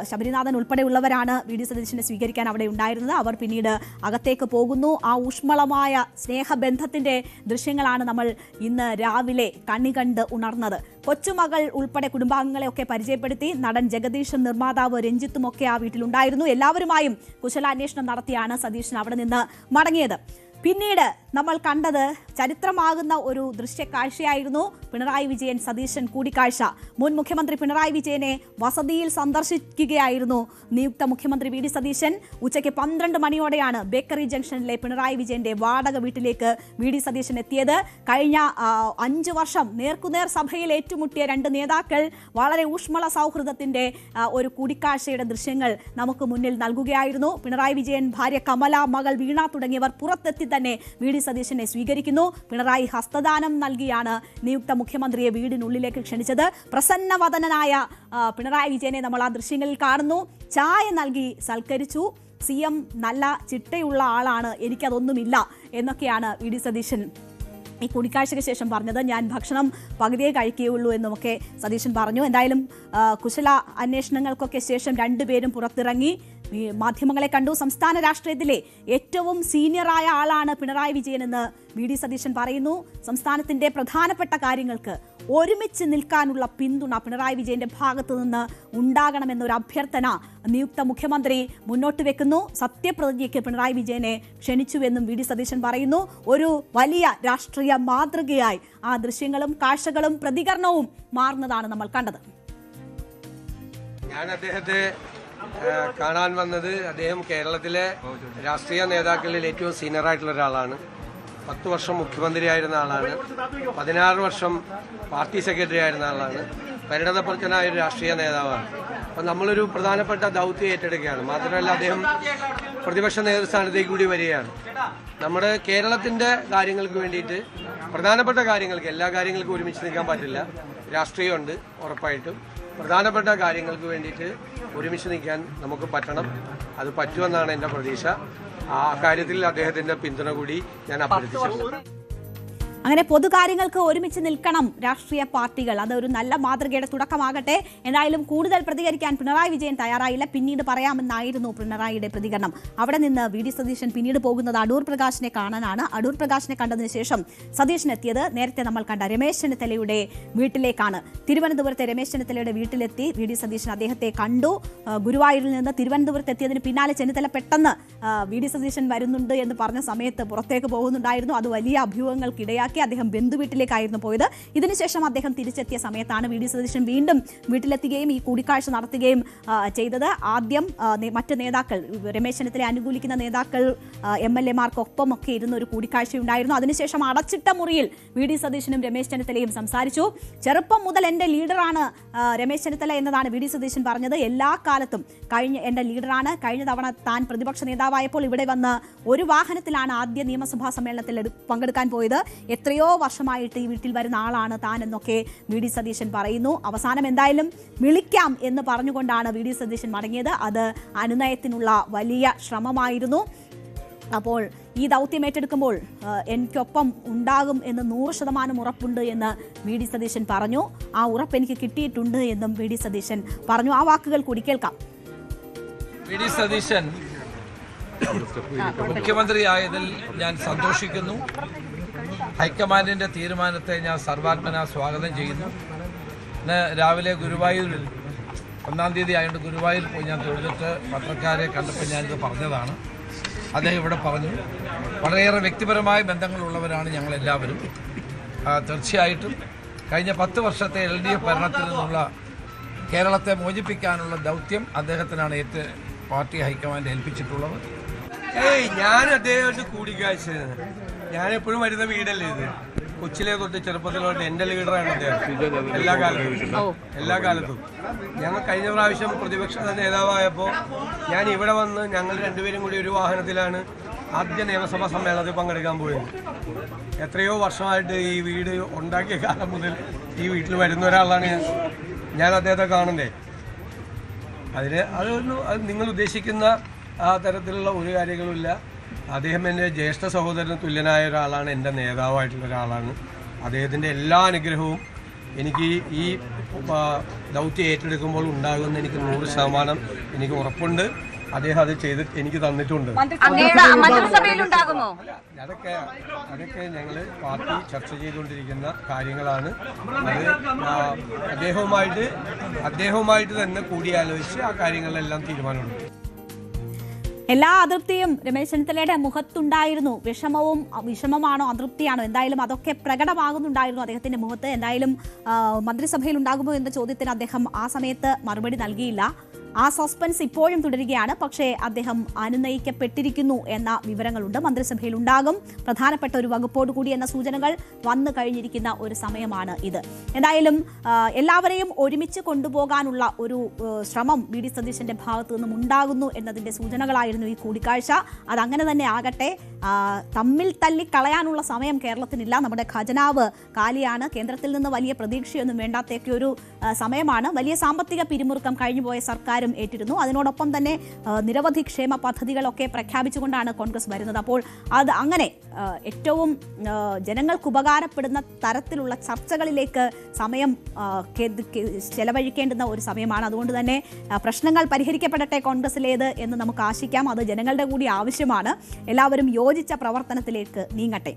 ശബരിനാഥൻ ഉൾപ്പെടെയുള്ളവരാണ് വി ഡി സതീശനെ സ്വീകരിക്കാൻ അവിടെ ഉണ്ടായിരുന്നത്. അവർ പിന്നീട് അകത്തേക്ക് പോകുന്നു. ആ ഊഷ്മളമായ സ്നേഹബന്ധത്തിന്റെ ദൃശ്യങ്ങളാണ് നമ്മൾ ഇന്ന് രാവിലെ കണ്ണി കണ്ട് ഉണർന്നത്. കൊച്ചുമകൾ ഉൾപ്പെടെ കുടുംബാംഗങ്ങളെയൊക്കെ പരിചയപ്പെടുത്തി. നടൻ ജഗദീഷും നിർമ്മാതാവ് രഞ്ജിത്തും ഒക്കെ ആ വീട്ടിലുണ്ടായിരുന്നു. എല്ലാവരുമായും കുശലാന്വേഷണം നടത്തിയാണ് സതീശൻ അവിടെ നിന്ന് മടങ്ങിയത്. പിന്നീട് നമ്മൾ കണ്ടത് ചരിത്രമാകുന്ന ഒരു ദൃശ്യക്കാഴ്ചയായിരുന്നു. പിണറായി വിജയൻ സതീശൻ കൂടിക്കാഴ്ച. മുൻ മുഖ്യമന്ത്രി പിണറായി വിജയനെ വസതിയിൽ സന്ദർശിക്കുകയായിരുന്നു നിയുക്ത മുഖ്യമന്ത്രി വി ഡി സതീശൻ. ഉച്ചയ്ക്ക് 12 മണിയോടെയാണ് ബേക്കറി ജംഗ്ഷനിലെ പിണറായി വിജയന്റെ വാടക വീട്ടിലേക്ക് വി ഡി സതീശൻ എത്തിയത്. കഴിഞ്ഞ 5 വർഷം നേർക്കുനേർ സഭയിൽ ഏറ്റുമുട്ടിയ 2 നേതാക്കൾ വളരെ ഊഷ്മള സൗഹൃദത്തിന്റെ ഒരു കൂടിക്കാഴ്ചയുടെ ദൃശ്യങ്ങൾ നമുക്ക് മുന്നിൽ നൽകുകയായിരുന്നു. പിണറായി വിജയൻ, ഭാര്യ കമല, മകൾ വീണ തുടങ്ങിയവർ പുറത്തെത്തി തന്നെ വി ഡി സതീശനെ സ്വീകരിക്കുന്നു. പിണറായി ഹസ്തദാനം നൽകിയാണ് നിയുക്ത മുഖ്യമന്ത്രിയെ വീടിനുള്ളിലേക്ക് ക്ഷണിച്ചത്. പ്രസന്നവദനായ പിണറായി വിജയനെ നമ്മൾ ആ ദൃശ്യങ്ങളിൽ കാണുന്നു. ചായ നൽകി സൽക്കരിച്ചു. CM നല്ല ചിട്ടയുള്ള ആളാണ്, എനിക്കതൊന്നുമില്ല എന്നൊക്കെയാണ് വി ഡി സതീശൻ ഈ കൂടിക്കാഴ്ചയ്ക്ക് ശേഷം പറഞ്ഞത്. ഞാൻ ഭക്ഷണം പകുതിയെ കഴിക്കുകയുള്ളൂ എന്നുമൊക്കെ സതീശൻ പറഞ്ഞു. എന്തായാലും കുശല അന്വേഷണങ്ങൾക്കൊക്കെ ശേഷം രണ്ടുപേരും പുറത്തിറങ്ങി മാധ്യമങ്ങളെ കണ്ടു. സംസ്ഥാന രാഷ്ട്രീയത്തിലെ ഏറ്റവും സീനിയറായ ആളാണ് പിണറായി വിജയൻ എന്ന് വി ഡി സതീശൻ പറയുന്നു. സംസ്ഥാനത്തിന്റെ പ്രധാനപ്പെട്ട കാര്യങ്ങൾക്ക് ഒരുമിച്ച് നിൽക്കാനുള്ള പിന്തുണ പിണറായി വിജയന്റെ ഭാഗത്തു നിന്ന് ഉണ്ടാകണമെന്നൊരു അഭ്യർത്ഥന നിയുക്ത മുഖ്യമന്ത്രി മുന്നോട്ട് വെക്കുന്നു. സത്യപ്രതിജ്ഞയ്ക്ക് പിണറായി വിജയനെ ക്ഷണിച്ചുവെന്നും വി ഡി സതീശൻ പറയുന്നു. ഒരു വലിയ രാഷ്ട്രീയ മാതൃകയായി ആ ദൃശ്യങ്ങളും കാഴ്ചകളും പ്രതികരണവും മാറുന്നതാണ് നമ്മൾ കണ്ടത്. ഞാൻ അദ്ദേഹത്തെ കാണാൻ വന്നത്, അദ്ദേഹം കേരളത്തിലെ രാഷ്ട്രീയ നേതാക്കളിൽ ഏറ്റവും സീനിയറായിട്ടുള്ള ഒരാളാണ്. 10 വർഷം മുഖ്യമന്ത്രിയായിരുന്ന ആളാണ്. 16 വർഷം പാർട്ടി സെക്രട്ടറി ആയിരുന്ന ആളാണ്. പരിണതപ്രജ്ഞനായ ഒരു രാഷ്ട്രീയ നേതാവാണ്. അപ്പം നമ്മളൊരു പ്രധാനപ്പെട്ട ദൗത്യം ഏറ്റെടുക്കുകയാണ്. മാത്രമല്ല അദ്ദേഹം പ്രതിപക്ഷ നേതൃസ്ഥാനത്തേക്ക് കൂടി വരികയാണ്. നമ്മുടെ കേരളത്തിൻ്റെ കാര്യങ്ങൾക്ക് വേണ്ടിയിട്ട്, പ്രധാനപ്പെട്ട കാര്യങ്ങൾക്ക്, എല്ലാ കാര്യങ്ങൾക്കും ഒരുമിച്ച് നിൽക്കാൻ പറ്റില്ല. രാഷ്ട്രീയമുണ്ട് ഉറപ്പായിട്ടും. പ്രധാനപ്പെട്ട കാര്യങ്ങൾക്ക് വേണ്ടിയിട്ട് ഒരുമിച്ച് നിൽക്കാൻ നമുക്ക് പറ്റണം. അത് പറ്റുമെന്നാണ് എൻ്റെ പ്രതീക്ഷ. ആ കാര്യത്തിൽ അദ്ദേഹത്തിൻ്റെ പിന്തുണ കൂടി ഞാൻ അഭ്യർത്ഥിച്ചിട്ടുണ്ട്. അങ്ങനെ പൊതുകാര്യങ്ങൾക്ക് ഒരുമിച്ച് നിൽക്കണം രാഷ്ട്രീയ പാർട്ടികൾ. അതൊരു നല്ല മാതൃകയുടെ തുടക്കമാകട്ടെ. എന്തായാലും കൂടുതൽ പ്രതികരിക്കാൻ പിണറായി വിജയൻ തയ്യാറായില്ല. പിന്നീട് പറയാമെന്നായിരുന്നു പിണറായിയുടെ പ്രതികരണം. അവിടെ നിന്ന് വി ഡി സതീശൻ പിന്നീട് പോകുന്നത് അടൂർ പ്രകാശിനെ കാണാനാണ്. അടൂർ പ്രകാശിനെ കണ്ടതിന് ശേഷം സതീശൻ എത്തിയത് നേരത്തെ നമ്മൾ കണ്ട രമേശ് ചെന്നിത്തലയുടെ വീട്ടിലേക്കാണ്. തിരുവനന്തപുരത്തെ രമേശ് ചെന്നിത്തലയുടെ വീട്ടിലെത്തി വി ഡി സതീശൻ അദ്ദേഹത്തെ കണ്ടു. ഗുരുവായൂരിൽ നിന്ന് തിരുവനന്തപുരത്ത് എത്തിയതിന് പിന്നാലെ ചെന്നിത്തല പെട്ടെന്ന് വി ഡി സതീശൻ വരുന്നുണ്ട് എന്ന് പറഞ്ഞ സമയത്ത് പുറത്തേക്ക് പോകുന്നുണ്ടായിരുന്നു. അത് വലിയ അഭ്യൂഹങ്ങൾക്കിടയാക്കി. അദ്ദേഹം ബന്ധുവീട്ടിലേക്കായിരുന്നു പോയത്. ഇതിനുശേഷം അദ്ദേഹം തിരിച്ചെത്തിയ സമയത്താണ് വി ഡി സതീശൻ വീണ്ടും വീട്ടിലെത്തുകയും ഈ കൂടിക്കാഴ്ച നടത്തുകയും ചെയ്തത്. ആദ്യം മറ്റ് നേതാക്കൾ, രമേശ് ചെന്നിത്തലയെ അനുകൂലിക്കുന്ന നേതാക്കൾ, MLA മാർക്കൊപ്പമൊക്കെ ഇരുന്ന ഒരു കൂടിക്കാഴ്ചയുണ്ടായിരുന്നു. അതിനുശേഷം അടച്ചിട്ട മുറിയിൽ വി ഡി സതീശനും രമേശ് ചെന്നിത്തലയും സംസാരിച്ചു. ചെറുപ്പം മുതൽ എൻ്റെ ലീഡറാണ് രമേശ് ചെന്നിത്തല എന്നതാണ് വി ഡി സതീശൻ പറഞ്ഞത്. എല്ലാ കാലത്തും എൻ്റെ ലീഡറാണ്. കഴിഞ്ഞ തവണ താൻ പ്രതിപക്ഷ നേതാവായപ്പോൾ ഇവിടെ വന്ന് ഒരു വാഹനത്തിലാണ് ആദ്യ നിയമസഭാ സമ്മേളനത്തിൽ പങ്കെടുക്കാൻ പോയത്. എത്രയോ വർഷമായിട്ട് ഈ വീട്ടിൽ വരുന്ന ആളാണ് താൻ എന്നൊക്കെ വി.ഡി. സതീശൻ പറയുന്നു. അവസാനം എന്തായാലും വിളിക്കാം എന്ന് പറഞ്ഞുകൊണ്ടാണ് വി.ഡി. സതീശൻ മടങ്ങിയത്. അത് അനുനയത്തിനുള്ള വലിയ ശ്രമമായിരുന്നു. അപ്പോൾ ഈ ദൗത്യം ഏറ്റെടുക്കുമ്പോൾ എനിക്കൊപ്പം ഉണ്ടാകും എന്ന് 100% ഉറപ്പുണ്ട് എന്ന് വി.ഡി. സതീശൻ പറഞ്ഞു. ആ ഉറപ്പ് എനിക്ക് കിട്ടിയിട്ടുണ്ട് എന്നും വി.ഡി. സതീശൻ പറഞ്ഞു. ആ വാക്കുകൾ കൂടി കേൾക്കാം. വി.ഡി. സതീശൻ മുഖ്യമന്ത്രിയായതിൽ ഞാൻ സന്തോഷിക്കുന്നു. ഹൈക്കമാൻഡിൻ്റെ തീരുമാനത്തെ ഞാൻ സർവാത്മന സ്വാഗതം ചെയ്യുന്നു. ഇന്ന് രാവിലെ ഗുരുവായൂരിൽ 1-ാം തീയതി ആയതുകൊണ്ട് ഗുരുവായൂരിൽ പോയി ഞാൻ തൊഴുതിട്ട് പത്രക്കാരെ കണ്ടപ്പോൾ ഞാനിത് പറഞ്ഞതാണ്. അദ്ദേഹം ഇവിടെ പറഞ്ഞു, വളരെയേറെ വ്യക്തിപരമായ ബന്ധങ്ങളുള്ളവരാണ് ഞങ്ങളെല്ലാവരും. തീർച്ചയായിട്ടും കഴിഞ്ഞ 10 വർഷത്തെ LDF ഭരണത്തിൽ നിന്നുള്ള കേരളത്തെ മോചിപ്പിക്കാനുള്ള ദൗത്യം അദ്ദേഹത്തിനാണ് പാർട്ടി ഹൈക്കമാൻഡ് ഏൽപ്പിച്ചിട്ടുള്ളത്. ഞാൻ അദ്ദേഹമായിട്ട് കൂടിക്കാഴ്ച ഞാനെപ്പോഴും വരുന്ന വീടല്ലേ ഇത്. കൊച്ചിലെ തൊട്ട് ചെറുപ്പത്തിലോട്ട് എൻ്റെ ലീഡറാണ് അദ്ദേഹം എല്ലാ കാലത്തും. ഞങ്ങൾ കഴിഞ്ഞ പ്രാവശ്യം പ്രതിപക്ഷ നേതാവായപ്പോൾ ഞാൻ ഇവിടെ വന്ന് ഞങ്ങൾ രണ്ടുപേരും കൂടി ഒരു വാഹനത്തിലാണ് ആദ്യ നിയമസഭാ സമ്മേളനത്തിൽ പങ്കെടുക്കാൻ പോയത്. എത്രയോ വർഷമായിട്ട് ഈ വീട് ഉണ്ടാക്കിയ കാലം മുതൽ ഈ വീട്ടിൽ വരുന്ന ഒരാളാണ് ഞാൻ അദ്ദേഹത്തെ കാണണ്ടേ. അത് നിങ്ങൾ ഉദ്ദേശിക്കുന്ന ആ തരത്തിലുള്ള ഒരു കാര്യങ്ങളുമില്ല. അദ്ദേഹം എൻ്റെ ജ്യേഷ്ഠ സഹോദരന് തുല്യനായ ഒരാളാണ്, എൻ്റെ നേതാവായിട്ടുള്ള ഒരാളാണ്. അദ്ദേഹത്തിൻ്റെ എല്ലാ അനുഗ്രഹവും എനിക്ക് ഈ ദൗത്യം ഏറ്റെടുക്കുമ്പോൾ ഉണ്ടാകുമെന്ന് എനിക്ക് 100% എനിക്ക് ഉറപ്പുണ്ട്. അദ്ദേഹം അത് ചെയ്ത് എനിക്ക് തന്നിട്ടുണ്ട്. അതൊക്കെ ഞങ്ങൾ പാർട്ടി ചർച്ച ചെയ്തുകൊണ്ടിരിക്കുന്ന കാര്യങ്ങളാണ്. അത് അദ്ദേഹവുമായിട്ട് തന്നെ കൂടിയാലോചിച്ച് ആ കാര്യങ്ങളിലെല്ലാം തീരുമാനമുണ്ട്. എല്ലാ അതൃപ്തിയും രമേശ് ചെന്നിത്തലയുടെ മുഖത്തുണ്ടായിരുന്നു. വിഷമമാണോ അതൃപ്തിയാണോ എന്തായാലും അതൊക്കെ പ്രകടമാകുന്നുണ്ടായിരുന്നു അദ്ദേഹത്തിന്റെ മുഖത്ത്. എന്തായാലും മന്ത്രിസഭയിൽ ഉണ്ടാകുമോ എന്ന ചോദ്യത്തിന് അദ്ദേഹം ആ സമയത്ത് മറുപടി നൽകിയില്ല. ആ സസ്പെൻസ് ഇപ്പോഴും തുടരുകയാണ്. പക്ഷേ അദ്ദേഹം അനുനയിക്കപ്പെട്ടിരിക്കുന്നു എന്ന വിവരങ്ങളുണ്ട്. മന്ത്രിസഭയിൽ ഉണ്ടാകും, പ്രധാനപ്പെട്ട ഒരു വകുപ്പോട് കൂടി എന്ന സൂചനകൾ വന്നു കഴിഞ്ഞിരിക്കുന്ന ഒരു സമയമാണ് ഇത്. എന്തായാലും എല്ലാവരെയും ഒരുമിച്ച് കൊണ്ടുപോകാനുള്ള ഒരു ശ്രമം വി.ഡി. സതീശന്റെ ഭാഗത്തു നിന്നും ഉണ്ടാകുന്നു എന്നതിന്റെ സൂചനകളായിരുന്നു ഈ കൂടിക്കാഴ്ച. അതങ്ങനെ തന്നെ ആകട്ടെ. തമ്മിൽ തല്ലിക്കളയാനുള്ള സമയം കേരളത്തിനില്ല. നമ്മുടെ ഖജനാവ് കാലിയാണ്. കേന്ദ്രത്തിൽ നിന്ന് വലിയ പ്രതീക്ഷയൊന്നും വേണ്ടാത്തൊക്കെ ഒരു സമയമാണ്. വലിയ സാമ്പത്തിക പിരിമുറുക്കം കഴിഞ്ഞുപോയ സർക്കാരും ഏറ്റിരുന്നു. അതിനോടൊപ്പം തന്നെ നിരവധി ക്ഷേമ പദ്ധതികളൊക്കെ പ്രഖ്യാപിച്ചുകൊണ്ടാണ് കോൺഗ്രസ് വരുന്നത്. അപ്പോൾ അത് അങ്ങനെ ഏറ്റവും ജനങ്ങൾക്ക് ഉപകാരപ്പെടുന്ന തരത്തിലുള്ള ചർച്ചകളിലേക്ക് സമയം ചെലവഴിക്കേണ്ടുന്ന ഒരു സമയമാണ്. അതുകൊണ്ട് തന്നെ പ്രശ്നങ്ങൾ പരിഹരിക്കപ്പെടട്ടെ കോൺഗ്രസിലേത് എന്ന് നമുക്ക് ആശിക്കാം. അത് ജനങ്ങളുടെ കൂടി ആവശ്യമാണ്. എല്ലാവരും യോജിച്ച പ്രവർത്തനത്തിലേക്ക് നീങ്ങട്ടെ.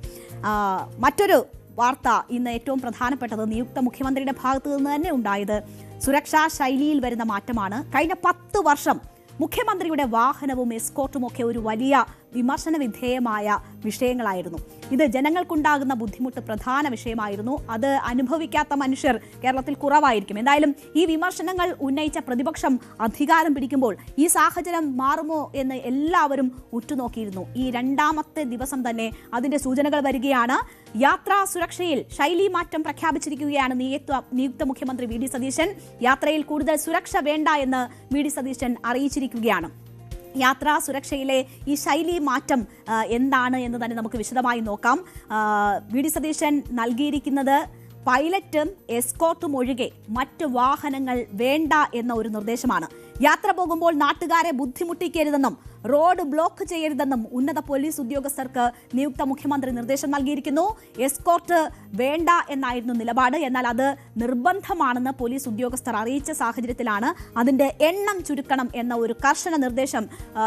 മറ്റൊരു വാർത്ത ഇന്ന് ഏറ്റവും പ്രധാനപ്പെട്ടത് നിയുക്ത മുഖ്യമന്ത്രിയുടെ ഭാഗത്തു നിന്ന് തന്നെ ഉണ്ടായത് സുരക്ഷാ ശൈലിയിൽ വരുന്ന മാറ്റമാണ്. കഴിഞ്ഞ 10 വർഷം മുഖ്യമന്ത്രിയുടെ വാഹനവും എസ്കോർട്ടുമൊക്കെ ഒരു വലിയ വിമർശന വിധേയമായ വിഷയങ്ങളായിരുന്നു. ഇത് ജനങ്ങൾക്കുണ്ടാകുന്ന ബുദ്ധിമുട്ട് പ്രധാന വിഷയമായിരുന്നു. അത് അനുഭവിക്കാത്ത മനുഷ്യർ കേരളത്തിൽ കുറവായിരിക്കും. എന്തായാലും ഈ വിമർശനങ്ങൾ ഉന്നയിച്ച പ്രതിപക്ഷം അധികാരം പിടിക്കുമ്പോൾ ഈ സാഹചര്യം മാറുമോ എന്ന് എല്ലാവരും ഉറ്റുനോക്കിയിരുന്നു. ഈ 2ാമത്തെ ദിവസം തന്നെ അതിന്റെ സൂചനകൾ വരികയാണ്. യാത്രാ സുരക്ഷയിൽ ശൈലി മാറ്റം പ്രഖ്യാപിച്ചിരിക്കുകയാണ് നിയുക്ത മുഖ്യമന്ത്രി വി.ഡി. സതീശൻ. യാത്രയിൽ കൂടുതൽ സുരക്ഷ വേണ്ട എന്ന് വി.ഡി. സതീശൻ അറിയിച്ചിരിക്കുകയാണ്. യാത്രാ സുരക്ഷയിലെ ഈ ശൈലി മാറ്റം എന്താണ് എന്ന് തന്നെ നമുക്ക് വിശദമായി നോക്കാം. വി.ഡി. സതീശൻ നൽകിയിരിക്കുന്നത് പൈലറ്റും എസ്കോർട്ടും ഒഴികെ മറ്റ് വാഹനങ്ങൾ വേണ്ട എന്ന ഒരു നിർദ്ദേശമാണ്. യാത്ര പോകുമ്പോൾ നാട്ടുകാരെ ബുദ്ധിമുട്ടിക്കരുതെന്നും റോഡ് ബ്ലോക്ക് ചെയ്യരുതെന്നും ഉന്നത പോലീസ് ഉദ്യോഗസ്ഥർക്ക് നിയുക്ത മുഖ്യമന്ത്രി നിർദ്ദേശം നൽകിയിരിക്കുന്നു. എസ്കോർട്ട് വേണ്ട എന്നായിരുന്നു നിലപാട്. എന്നാൽ അത് നിർബന്ധമാണെന്ന് പോലീസ് ഉദ്യോഗസ്ഥർ അറിയിച്ച സാഹചര്യത്തിലാണ് അതിന്റെ എണ്ണം ചുരുക്കണം എന്ന ഒരു കർശന നിർദ്ദേശം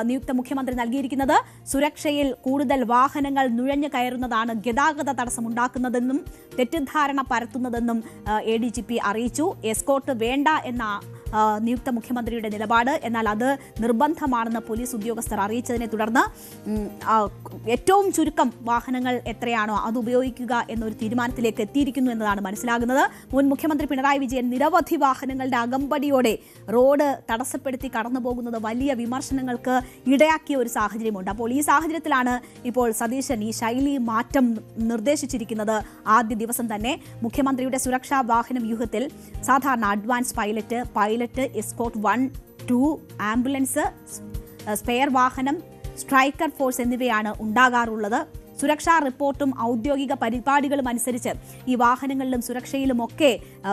നിയുക്ത മുഖ്യമന്ത്രി നൽകിയിരിക്കുന്നത്. സുരക്ഷയിൽ കൂടുതൽ വാഹനങ്ങൾ നുഴഞ്ഞു കയറുന്നതാണ് ഗതാഗത തടസ്സമുണ്ടാക്കുന്നതെന്നും തെറ്റിദ്ധാരണ പരത്തുന്നതെന്നും ADGP അറിയിച്ചു. എസ്കോർട്ട് വേണ്ട എന്ന നിയുക്ത മുഖ്യമന്ത്രിയുടെ നിലപാട്. എന്നാൽ അത് നിർബന്ധമാണെന്ന് പോലീസ് ഉദ്യോഗസ്ഥർ അറിയിച്ചതിനെ തുടർന്ന് ഏറ്റവും ചുരുക്കം വാഹനങ്ങൾ എത്രയാണോ അത് ഉപയോഗിക്കുക എന്നൊരു തീരുമാനത്തിലേക്ക് എത്തിയിരിക്കുന്നു എന്നതാണ് മനസ്സിലാകുന്നത്. മുൻ മുഖ്യമന്ത്രി പിണറായി വിജയൻ നിരവധി വാഹനങ്ങളുടെ അകമ്പടിയോടെ റോഡ് തടസ്സപ്പെടുത്തി കടന്നു പോകുന്നത് വലിയ വിമർശനങ്ങൾക്ക് ഇടയാക്കിയ ഒരു സാഹചര്യമുണ്ട്. അപ്പോൾ ഈ സാഹചര്യത്തിലാണ് ഇപ്പോൾ സതീശൻ ഈ ശൈലി മാറ്റം നിർദ്ദേശിച്ചിരിക്കുന്നത്. ആദ്യ ദിവസം തന്നെ മുഖ്യമന്ത്രിയുടെ സുരക്ഷാ വാഹന വ്യൂഹത്തിൽ സാധാരണ advance pilot, escort 1, 2, ambulance, spare വാഹനം, സ്ട്രൈക്കർ ഫോഴ്സ് എന്നിവയാണ് ഉണ്ടാകാറുള്ളത്. സുരക്ഷാ റിപ്പോർട്ടും ഔദ്യോഗിക പരിപാടികളും അനുസരിച്ച് ഈ വാഹനങ്ങളിലും സുരക്ഷയിലുമൊക്കെ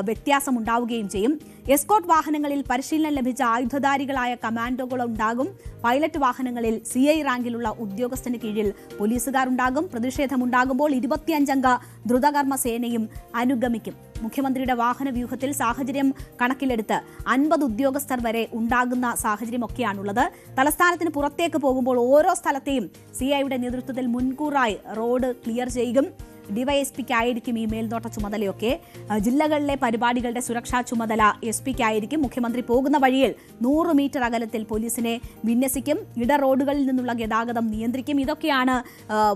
വ്യത്യാസമുണ്ടാവുകയും ചെയ്യും. എസ്കോർട്ട് വാഹനങ്ങളിൽ പരിശീലനം ലഭിച്ച ആയുധധാരികളായ കമാൻഡോകളുണ്ടാകും. പൈലറ്റ് വാഹനങ്ങളിൽ CI റാങ്കിലുള്ള ഉദ്യോഗസ്ഥന് കീഴിൽ പോലീസുകാരുണ്ടാകും. പ്രതിഷേധമുണ്ടാകുമ്പോൾ 25-അംഗ ദ്രുതകർമ്മ സേനയും അനുഗമിക്കും. മുഖ്യമന്ത്രിയുടെ വാഹന വ്യൂഹത്തിൽ സാഹചര്യം കണക്കിലെടുത്ത് 50 ഉദ്യോഗസ്ഥർ വരെ ഉണ്ടാകുന്ന സാഹചര്യമൊക്കെയാണുള്ളത്. തലസ്ഥാനത്തിന് പുറത്തേക്ക് പോകുമ്പോൾ ഓരോ സ്ഥലത്തെയും CIയുടെ നേതൃത്വത്തിൽ മുൻകൂറായി റോഡ് ക്ലിയർ ചെയ്യും. ഡിവൈഎസ്പിക്കായിരിക്കും ഈ മേൽനോട്ട ചുമതലയൊക്കെ. ജില്ലകളിലെ പരിപാടികളുടെ സുരക്ഷാ ചുമതല SP-ക്കായിരിക്കും. മുഖ്യമന്ത്രി പോകുന്ന വഴിയിൽ 100 മീറ്റർ അകലത്തിൽ പോലീസിനെ വിന്യസിക്കും. ഇട റോഡുകളിൽ നിന്നുള്ള ഗതാഗതം നിയന്ത്രിക്കും. ഇതൊക്കെയാണ്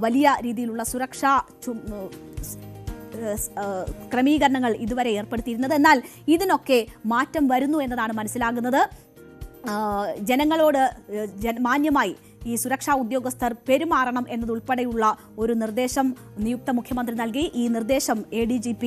വലിയ രീതിയിലുള്ള സുരക്ഷാ ക്രമീകരണങ്ങൾ ഇതുവരെ ഏർപ്പെടുത്തിയിരുന്നത്. എന്നാൽ ഇതിനൊക്കെ മാറ്റം വരുന്നു എന്നതാണ് മനസ്സിലാകുന്നത്. ജനങ്ങളോട് മാന്യമായി ഈ സുരക്ഷാ ഉദ്യോഗസ്ഥർ പെരുമാറണം എന്നതുൾപ്പെടെയുള്ള ഒരു നിർദ്ദേശം നിയുക്ത മുഖ്യമന്ത്രി നൽകി. ഈ നിർദ്ദേശം ADGP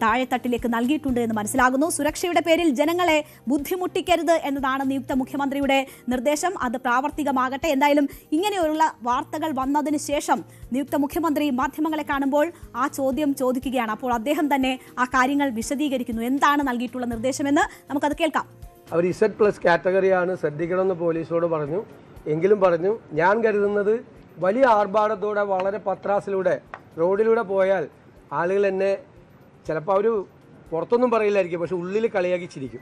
താഴെത്തട്ടിലേക്ക് നൽകിയിട്ടുണ്ട് എന്ന് മനസ്സിലാകുന്നു. സുരക്ഷയുടെ പേരിൽ ജനങ്ങളെ ബുദ്ധിമുട്ടിക്കരുത് എന്നതാണ് നിയുക്ത മുഖ്യമന്ത്രിയുടെ നിർദ്ദേശം. അത് പ്രാവർത്തികമാകട്ടെ. എന്തായാലും ഇങ്ങനെയുള്ള വാർത്തകൾ വന്നതിന് ശേഷം നിയുക്ത മുഖ്യമന്ത്രി മാധ്യമങ്ങളെ കാണുമ്പോൾ ആ ചോദ്യം ചോദിക്കുകയാണ്. അപ്പോൾ അദ്ദേഹം തന്നെ ആ കാര്യങ്ങൾ വിശദീകരിക്കുന്നു. എന്താണ് നൽകിയിട്ടുള്ള നിർദ്ദേശമെന്ന് നമുക്കത് കേൾക്കാം. അവർ Z+ കാറ്റഗറിയാണ്, ശ്രദ്ധിക്കണമെന്ന് പോലീസോട് പറഞ്ഞു. എങ്കിലും പറഞ്ഞു, ഞാൻ കരുതുന്നത് വലിയ ആർഭാടത്തോടെ വളരെ പത്രാസിലൂടെ റോഡിലൂടെ പോയാൽ ആളുകൾ എന്നെ ചിലപ്പോൾ അവർ പുറത്തൊന്നും പറയില്ലായിരിക്കും, പക്ഷെ ഉള്ളിൽ കളിയാക്കിച്ചിരിക്കും.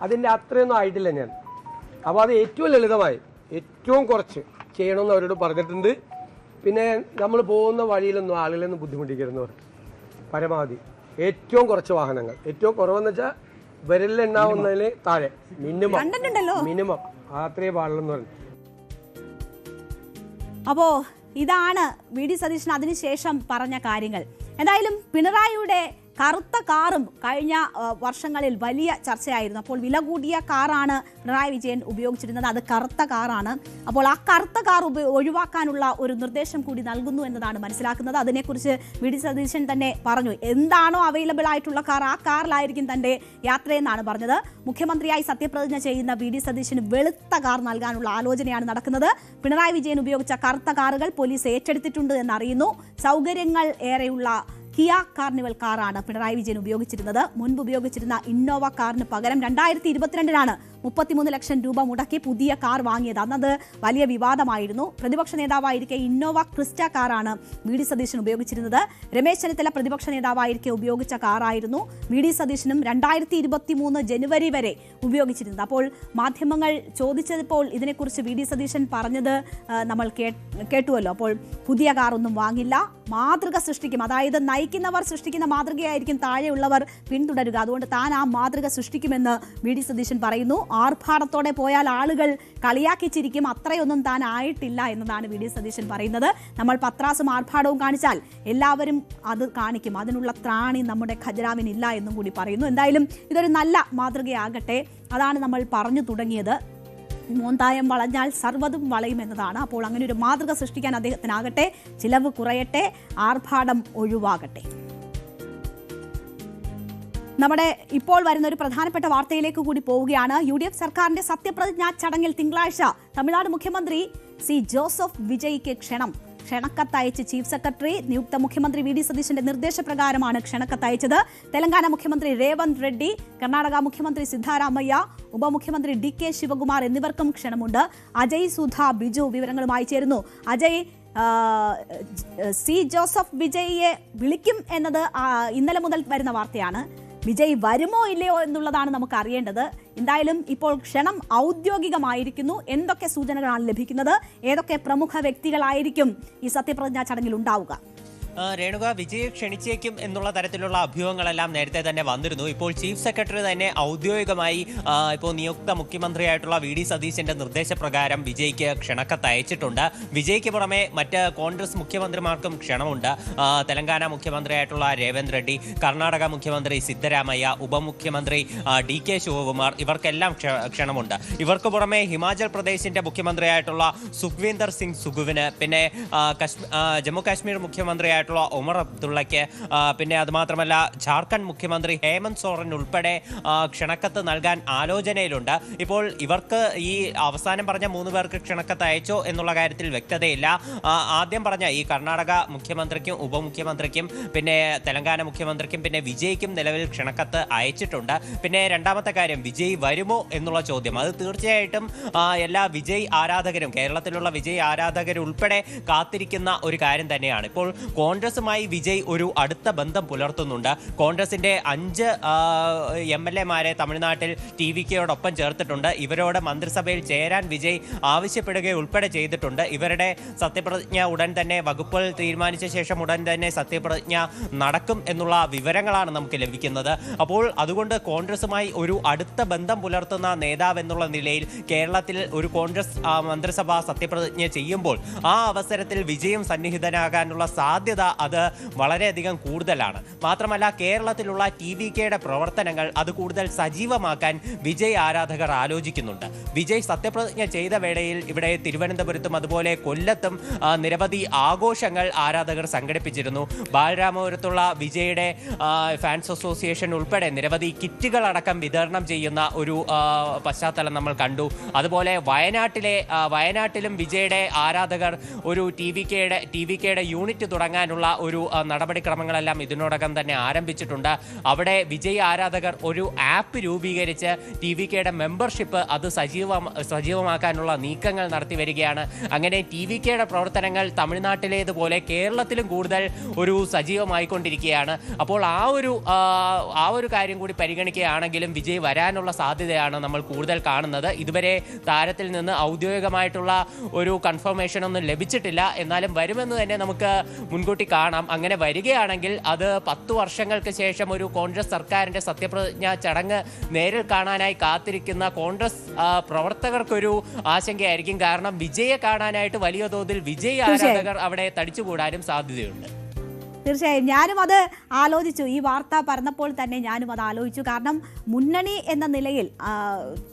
അതിൻ്റെ അത്രയൊന്നും ആയിട്ടില്ല ഞാൻ. അപ്പോൾ അത് ഏറ്റവും ലളിതമായി ഏറ്റവും കുറച്ച് ചെയ്യണമെന്ന് അവരോട് പറഞ്ഞിട്ടുണ്ട്. പിന്നെ നമ്മൾ പോകുന്ന വഴിയിലൊന്നും ആളുകളൊന്നും ബുദ്ധിമുട്ടിക്കരുതെന്ന് പറഞ്ഞു. പരമാവധി ഏറ്റവും കുറച്ച് വാഹനങ്ങൾ, ഏറ്റവും കുറവെന്ന് വെച്ചാൽ വിരലിലെണ്ണാവുന്നതിന് താഴെ മിനിമം അത്രേ പാടുള്ളെന്ന് പറഞ്ഞു. അപ്പോ ഇതാണ് VD സതീശൻ അതിനുശേഷം പറഞ്ഞ കാര്യങ്ങൾ. എന്തായാലും പിണറായിയുടെ കറുത്ത കാറും കഴിഞ്ഞ വർഷങ്ങളിൽ വലിയ ചർച്ചയായിരുന്നു. അപ്പോൾ വില കൂടിയ കാറാണ് പിണറായി വിജയൻ ഉപയോഗിച്ചിരുന്നത്. അത് കറുത്ത കാറാണ്. അപ്പോൾ ആ കറുത്ത കാർ ഒഴിവാക്കാനുള്ള ഒരു നിർദ്ദേശം കൂടി നൽകുന്നു എന്നതാണ് മനസ്സിലാക്കുന്നത്. അതിനെക്കുറിച്ച് VD സതീശൻ തന്നെ പറഞ്ഞു. എന്താണോ അവൈലബിൾ ആയിട്ടുള്ള കാർ ആ കാറിലായിരിക്കും തന്റെ യാത്രയെന്നാണ് പറഞ്ഞത്. മുഖ്യമന്ത്രിയായി സത്യപ്രതിജ്ഞ ചെയ്യുന്ന VD സതീശന് വെളുത്ത കാർ നൽകാനുള്ള ആലോചനയാണ് നടക്കുന്നത്. പിണറായി വിജയൻ ഉപയോഗിച്ച കറുത്ത കാറുകൾ പോലീസ് ഏറ്റെടുത്തിട്ടുണ്ട് എന്നറിയുന്നു. സൗകര്യങ്ങൾ ഏറെയുള്ള കിയ കാർണിവൽ കാറാണ് പിണറായി വിജയൻ ഉപയോഗിച്ചിരുന്നത്. മുൻപ് ഉപയോഗിച്ചിരുന്ന ഇന്നോവ കാറിന് പകരം 2022 33 ലക്ഷം രൂപ മുടക്കി പുതിയ കാർ വാങ്ങിയത്. അന്നത് വലിയ വിവാദമായിരുന്നു. പ്രതിപക്ഷ നേതാവായിരിക്കെ ഇന്നോവ ക്രിസ്റ്റ കാറാണ് VD സതീശൻ ഉപയോഗിച്ചിരുന്നത്. രമേശ് ചെന്നിത്തല പ്രതിപക്ഷ നേതാവായിരിക്കെ ഉപയോഗിച്ച കാറായിരുന്നു VD സതീശനും 2023 ജനുവരി വരെ ഉപയോഗിച്ചിരുന്നത്. അപ്പോൾ മാധ്യമങ്ങൾ ചോദിച്ചപ്പോൾ ഇതിനെക്കുറിച്ച് VD സതീശൻ പറഞ്ഞത് നമ്മൾ കേട്ടുവല്ലോ. അപ്പോൾ പുതിയ കാർ ഒന്നും വാങ്ങില്ല, മാതൃക സൃഷ്ടിക്കും. അതായത് നയിക്കുന്നവർ സൃഷ്ടിക്കുന്ന മാതൃകയായിരിക്കും താഴെയുള്ളവർ പിന്തുടരുക. അതുകൊണ്ട് താൻ ആ മാതൃക സൃഷ്ടിക്കുമെന്ന് VD സതീശൻ പറയുന്നു. ആർഭാടത്തോടെ പോയാൽ ആളുകൾ കളിയാക്കിച്ചിരിക്കും, അത്രയൊന്നും താൻ ആയിട്ടില്ല എന്നതാണ് VD സതീശൻ പറയുന്നത്. നമ്മൾ പത്രാസും ആർഭാടവും കാണിച്ചാൽ എല്ലാവരും അത് കാണിക്കും, അതിനുള്ള ത്രാണി നമ്മുടെ ഖജനാവിനില്ല എന്നും കൂടി പറയുന്നു. എന്തായാലും ഇതൊരു നല്ല മാതൃകയാകട്ടെ, അതാണ് നമ്മൾ പറഞ്ഞു തുടങ്ങിയത്. മോന്തായം വളഞ്ഞാൽ സർവ്വതും വളയും എന്നതാണ്. അപ്പോൾ അങ്ങനെ ഒരു മാതൃക സൃഷ്ടിക്കാൻ അദ്ദേഹത്തിനാകട്ടെ, ചിലവ് കുറയട്ടെ, ആർഭാടം ഒഴിവാകട്ടെ. നമ്മുടെ ഇപ്പോൾ വരുന്ന ഒരു പ്രധാനപ്പെട്ട വാർത്തയിലേക്ക് കൂടി പോവുകയാണ്. UDF സർക്കാരിന്റെ സത്യപ്രതിജ്ഞാ ചടങ്ങിൽ തിങ്കളാഴ്ച തമിഴ്നാട് മുഖ്യമന്ത്രി C. Joseph വിജയ്ക്ക് ക്ഷണക്കത്തയച്ച് chief secretary. നിയുക്ത മുഖ്യമന്ത്രി VD സതീശന്റെ നിർദ്ദേശപ്രകാരമാണ് ക്ഷണക്കത്തയച്ചത്. തെലങ്കാന മുഖ്യമന്ത്രി രേവന്ത് റെഡ്ഡി, കർണാടക മുഖ്യമന്ത്രി സിദ്ധാരാമയ്യ, ഉപമുഖ്യമന്ത്രി DK ശിവകുമാർ എന്നിവർക്കും ക്ഷണമുണ്ട്. അജയ് സുധ ബിജു വിവരങ്ങളുമായി ചേരുന്നു. അജയ്, C. ജോസഫ് വിജയിയെ വിളിക്കും എന്നത് ഇന്നലെ മുതൽ വരുന്ന വാർത്തയാണ്. വിജയ് വരുമോ ഇല്ലയോ എന്നുള്ളതാണ് നമുക്ക് അറിയേണ്ടത്. എന്തായാലും ഇപ്പോൾ ക്ഷണം ഔദ്യോഗികമായിരിക്കുന്നു. എന്തൊക്കെ സൂചനകളാണ് ലഭിക്കുന്നത്? ഏതൊക്കെ പ്രമുഖ വ്യക്തികളായിരിക്കും ഈ സത്യപ്രതിജ്ഞാ ചടങ്ങിൽ ഉണ്ടാവുക? രേണുക, വിജയെ ക്ഷണിച്ചേക്കും എന്നുള്ള തരത്തിലുള്ള അഭ്യൂഹങ്ങളെല്ലാം നേരത്തെ തന്നെ വന്നിരുന്നു. ഇപ്പോൾ ചീഫ് സെക്രട്ടറി തന്നെ ഔദ്യോഗികമായി ഇപ്പോൾ നിയുക്ത മുഖ്യമന്ത്രിയായിട്ടുള്ള VD സതീശന്റെ നിർദ്ദേശപ്രകാരം വിജയ്ക്ക് ക്ഷണക്കത്ത് അയച്ചിട്ടുണ്ട്. വിജയ്ക്ക് പുറമെ മറ്റ് കോൺഗ്രസ് മുഖ്യമന്ത്രിമാർക്കും ക്ഷണമുണ്ട്. തെലങ്കാന മുഖ്യമന്ത്രിയായിട്ടുള്ള രേവന്ത് റെഡ്ഡി, കർണാടക മുഖ്യമന്ത്രി സിദ്ധരാമയ്യ, ഉപമുഖ്യമന്ത്രി DK ശിവകുമാർ, ഇവർക്കെല്ലാം ക്ഷണമുണ്ട്. ഇവർക്ക് പുറമെ ഹിമാചൽ പ്രദേശിന്റെ മുഖ്യമന്ത്രിയായിട്ടുള്ള സുഖ്വീന്ദർ സിംഗ് സുഖുവിന്, പിന്നെ ജമ്മു കാശ്മീർ മുഖ്യമന്ത്രിയായ മുഖ്യമന്ത്രിയായിട്ടുള്ള ഒമർ അബ്ദുള്ളയ്ക്ക്, പിന്നെ അതുമാത്രമല്ല ജാർഖണ്ഡ് മുഖ്യമന്ത്രി ഹേമന്ത് സോറൻ ഉൾപ്പെടെ ക്ഷണക്കത്ത് നൽകാൻ ആലോചനയിലുണ്ട്. ഇപ്പോൾ ഇവർക്ക് ഈ അവസാനം പറഞ്ഞ 3 പേർക്ക് ക്ഷണക്കത്ത് അയച്ചോ എന്നുള്ള കാര്യത്തിൽ വ്യക്തതയില്ല. ആദ്യം പറഞ്ഞ ഈ കർണാടക മുഖ്യമന്ത്രിക്കും ഉപമുഖ്യമന്ത്രിക്കും പിന്നെ തെലങ്കാന മുഖ്യമന്ത്രിക്കും പിന്നെ വിജയ്ക്കും നിലവിൽ ക്ഷണക്കത്ത് അയച്ചിട്ടുണ്ട്. പിന്നെ രണ്ടാമത്തെ കാര്യം, വിജയ് വരുമോ എന്നുള്ള ചോദ്യം. അത് തീർച്ചയായിട്ടും എല്ലാ വിജയ് ആരാധകരും, കേരളത്തിലുള്ള വിജയ് ആരാധകരുൾപ്പെടെ കാത്തിരിക്കുന്ന ഒരു കാര്യം തന്നെയാണ്. ഇപ്പോൾ കോൺഗ്രസുമായി വിജയ് ഒരു അടുത്ത ബന്ധം പുലർത്തുന്നുണ്ട്. കോൺഗ്രസിന്റെ 5 MLA-മാരെ തമിഴ്നാട്ടിൽ TVKയോടൊപ്പം ചേർത്തിട്ടുണ്ട്. ഇവരോട് മന്ത്രിസഭയിൽ ചേരാൻ വിജയ് ആവശ്യപ്പെടുകയുൾപ്പെടെ ചെയ്തിട്ടുണ്ട്. ഇവരുടെ സത്യപ്രതിജ്ഞ ഉടൻ തന്നെ വകുപ്പുകൾ തീരുമാനിച്ച ശേഷം ഉടൻ തന്നെ സത്യപ്രതിജ്ഞ നടക്കും എന്നുള്ള വിവരങ്ങളാണ് നമുക്ക് ലഭിക്കുന്നത്. അപ്പോൾ അതുകൊണ്ട് കോൺഗ്രസുമായി ഒരു അടുത്ത ബന്ധം പുലർത്തുന്ന നേതാവ് എന്നുള്ള നിലയിൽ കേരളത്തിൽ ഒരു കോൺഗ്രസ് മന്ത്രിസഭ സത്യപ്രതിജ്ഞ ചെയ്യുമ്പോൾ ആ അവസരത്തിൽ വിജയം സന്നിഹിതനാകാനുള്ള സാധ്യത അത് വളരെയധികം കൂടുതലാണ്. മാത്രമല്ല കേരളത്തിലുള്ള TVKയുടെ പ്രവർത്തനങ്ങൾ അത് കൂടുതൽ സജീവമാക്കാൻ വിജയ് ആരാധകർ ആലോചിക്കുന്നുണ്ട്. വിജയ് സത്യപ്രതിജ്ഞ ചെയ്ത വേളയിൽ ഇവിടെ തിരുവനന്തപുരത്തും അതുപോലെ കൊല്ലത്തും നിരവധി ആഘോഷങ്ങൾ ആരാധകർ സംഘടിപ്പിച്ചിരുന്നു. ബാലരാമപുരത്തുള്ള വിജയുടെ ഫാൻസ് അസോസിയേഷൻ ഉൾപ്പെടെ നിരവധി കിറ്റുകൾ അടക്കം വിതരണം ചെയ്യുന്ന ഒരു പശ്ചാത്തലം നമ്മൾ കണ്ടു. അതുപോലെ വയനാട്ടിലും വിജയുടെ ആരാധകർ ഒരു TVKയുടെ യൂണിറ്റ് തുടങ്ങാനുള്ള ഒരു നടപടിക്രമങ്ങളെല്ലാം ഇതിനോടകം തന്നെ ആരംഭിച്ചിട്ടുണ്ട്. അവിടെ വിജയ് ആരാധകർ ഒരു ആപ്പ് രൂപീകരിച്ച് TVKയുടെ മെമ്പർഷിപ്പ് അത് സജീവമാക്കാനുള്ള നീക്കങ്ങൾ നടത്തി വരികയാണ്. അങ്ങനെ TVKയുടെ പ്രവർത്തനങ്ങൾ തമിഴ്നാട്ടിലേതുപോലെ കേരളത്തിലും കൂടുതൽ ഒരു സജീവമായിക്കൊണ്ടിരിക്കുകയാണ്. അപ്പോൾ ആ ഒരു കാര്യം കൂടി പരിഗണിക്കുകയാണെങ്കിലും വിജയ് വരാനുള്ള സാധ്യതയാണ് നമ്മൾ കൂടുതൽ കാണുന്നത്. ഇതുവരെ താരത്തിൽ നിന്ന് ഔദ്യോഗികമായിട്ടുള്ള ഒരു കൺഫർമേഷൻ ഒന്നും ലഭിച്ചിട്ടില്ല. എന്നാലും വരുമെന്ന് തന്നെ നമുക്ക് മുൻകൂട്ടി കാണാം. അങ്ങനെ വരികയാണെങ്കിൽ അത് 10 വർഷങ്ങൾക്ക് ശേഷം ഒരു കോൺഗ്രസ് സർക്കാരിന്റെ സത്യപ്രതിജ്ഞ ചടങ്ങ് നേരിൽ കാണാനായി കാത്തിരിക്കുന്ന കോൺഗ്രസ് പ്രവർത്തകർക്കൊരു ആശങ്കയായിരിക്കും. കാരണം വിജയെ കാണാനായിട്ട് വലിയ തോതിൽ വിജയ് ആരാധകർ അവിടെ തടിച്ചുകൂടാനും സാധ്യതയുണ്ട്. തീർച്ചയായും ഞാനും അത് ആലോചിച്ചു. ഈ വാർത്ത പറഞ്ഞപ്പോൾ തന്നെ ഞാനും അത് ആലോചിച്ചു. കാരണം മുന്നണി എന്ന നിലയിൽ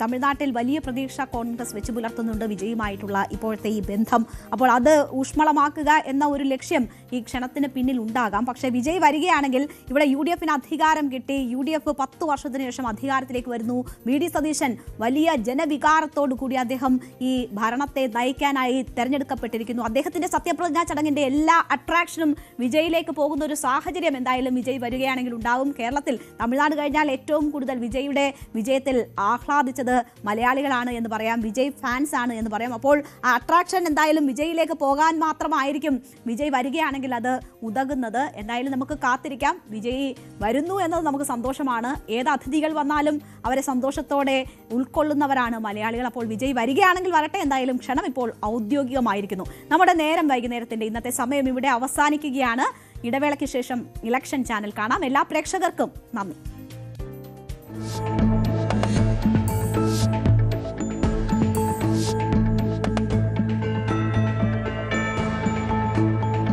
തമിഴ്നാട്ടിൽ വലിയ പ്രതീക്ഷ കോൺഗ്രസ് വെച്ച് പുലർത്തുന്നുണ്ട് വിജയുമായിട്ടുള്ള ഇപ്പോഴത്തെ ഈ ബന്ധം. അപ്പോൾ അത് ഊഷ്മളമാക്കുക എന്ന ഒരു ലക്ഷ്യം ഈ ക്ഷണത്തിന് പിന്നിൽ ഉണ്ടാകാം. പക്ഷേ വിജയ് വരികയാണെങ്കിൽ ഇവിടെ UDF-ന് അധികാരം കിട്ടി. UDF 10 വർഷത്തിന് ശേഷം അധികാരത്തിലേക്ക് വരുന്നു. VD സതീശൻ വലിയ ജനവികാരത്തോടു കൂടി അദ്ദേഹം ഈ ഭരണത്തെ നയിക്കാനായി തെരഞ്ഞെടുക്കപ്പെട്ടിരിക്കുന്നു. അദ്ദേഹത്തിന്റെ സത്യപ്രതിജ്ഞാ ചടങ്ങിന്റെ എല്ലാ അട്രാക്ഷനും വിജയിലേക്ക് പോകുന്ന ഒരു സാഹചര്യം എന്തായാലും വിജയ് വരികയാണെങ്കിൽ ഉണ്ടാവും. കേരളത്തിൽ തമിഴ്നാട് കഴിഞ്ഞാൽ ഏറ്റവും കൂടുതൽ വിജയുടെ വിജയത്തിൽ ആഹ്ലാദിച്ചത് മലയാളികളാണ് എന്ന് പറയാം. വിജയ് ഫാൻസ് ആണ് എന്ന് പറയാം. അപ്പോൾ ആ അട്രാക്ഷൻ എന്തായാലും വിജയിലേക്ക് പോകാൻ മാത്രമായിരിക്കും വിജയ് വരികയാണെങ്കിൽ അത് ഉതകുന്നത്. എന്തായാലും നമുക്ക് കാത്തിരിക്കാം. വിജയ് വരുന്നു എന്നത് നമുക്ക് സന്തോഷമാണ്. ഏത് അതിഥികൾ വന്നാലും അവരെ സന്തോഷത്തോടെ ഉൾക്കൊള്ളുന്നവരാണ് മലയാളികൾ. അപ്പോൾ വിജയ് വരികയാണെങ്കിൽ വരട്ടെ. എന്തായാലും ക്ഷണം ഇപ്പോൾ ഔദ്യോഗികമായിരിക്കുന്നു. നമ്മുടെ വൈകുന്നേരത്തിന്റെ ഇന്നത്തെ സമയം ഇവിടെ അവസാനിക്കുകയാണ്. ഇടവേളയ്ക്ക് ശേഷം ഇലക്ഷൻ ചാനൽ കാണാം. എല്ലാ പ്രേക്ഷകർക്കും നന്ദി.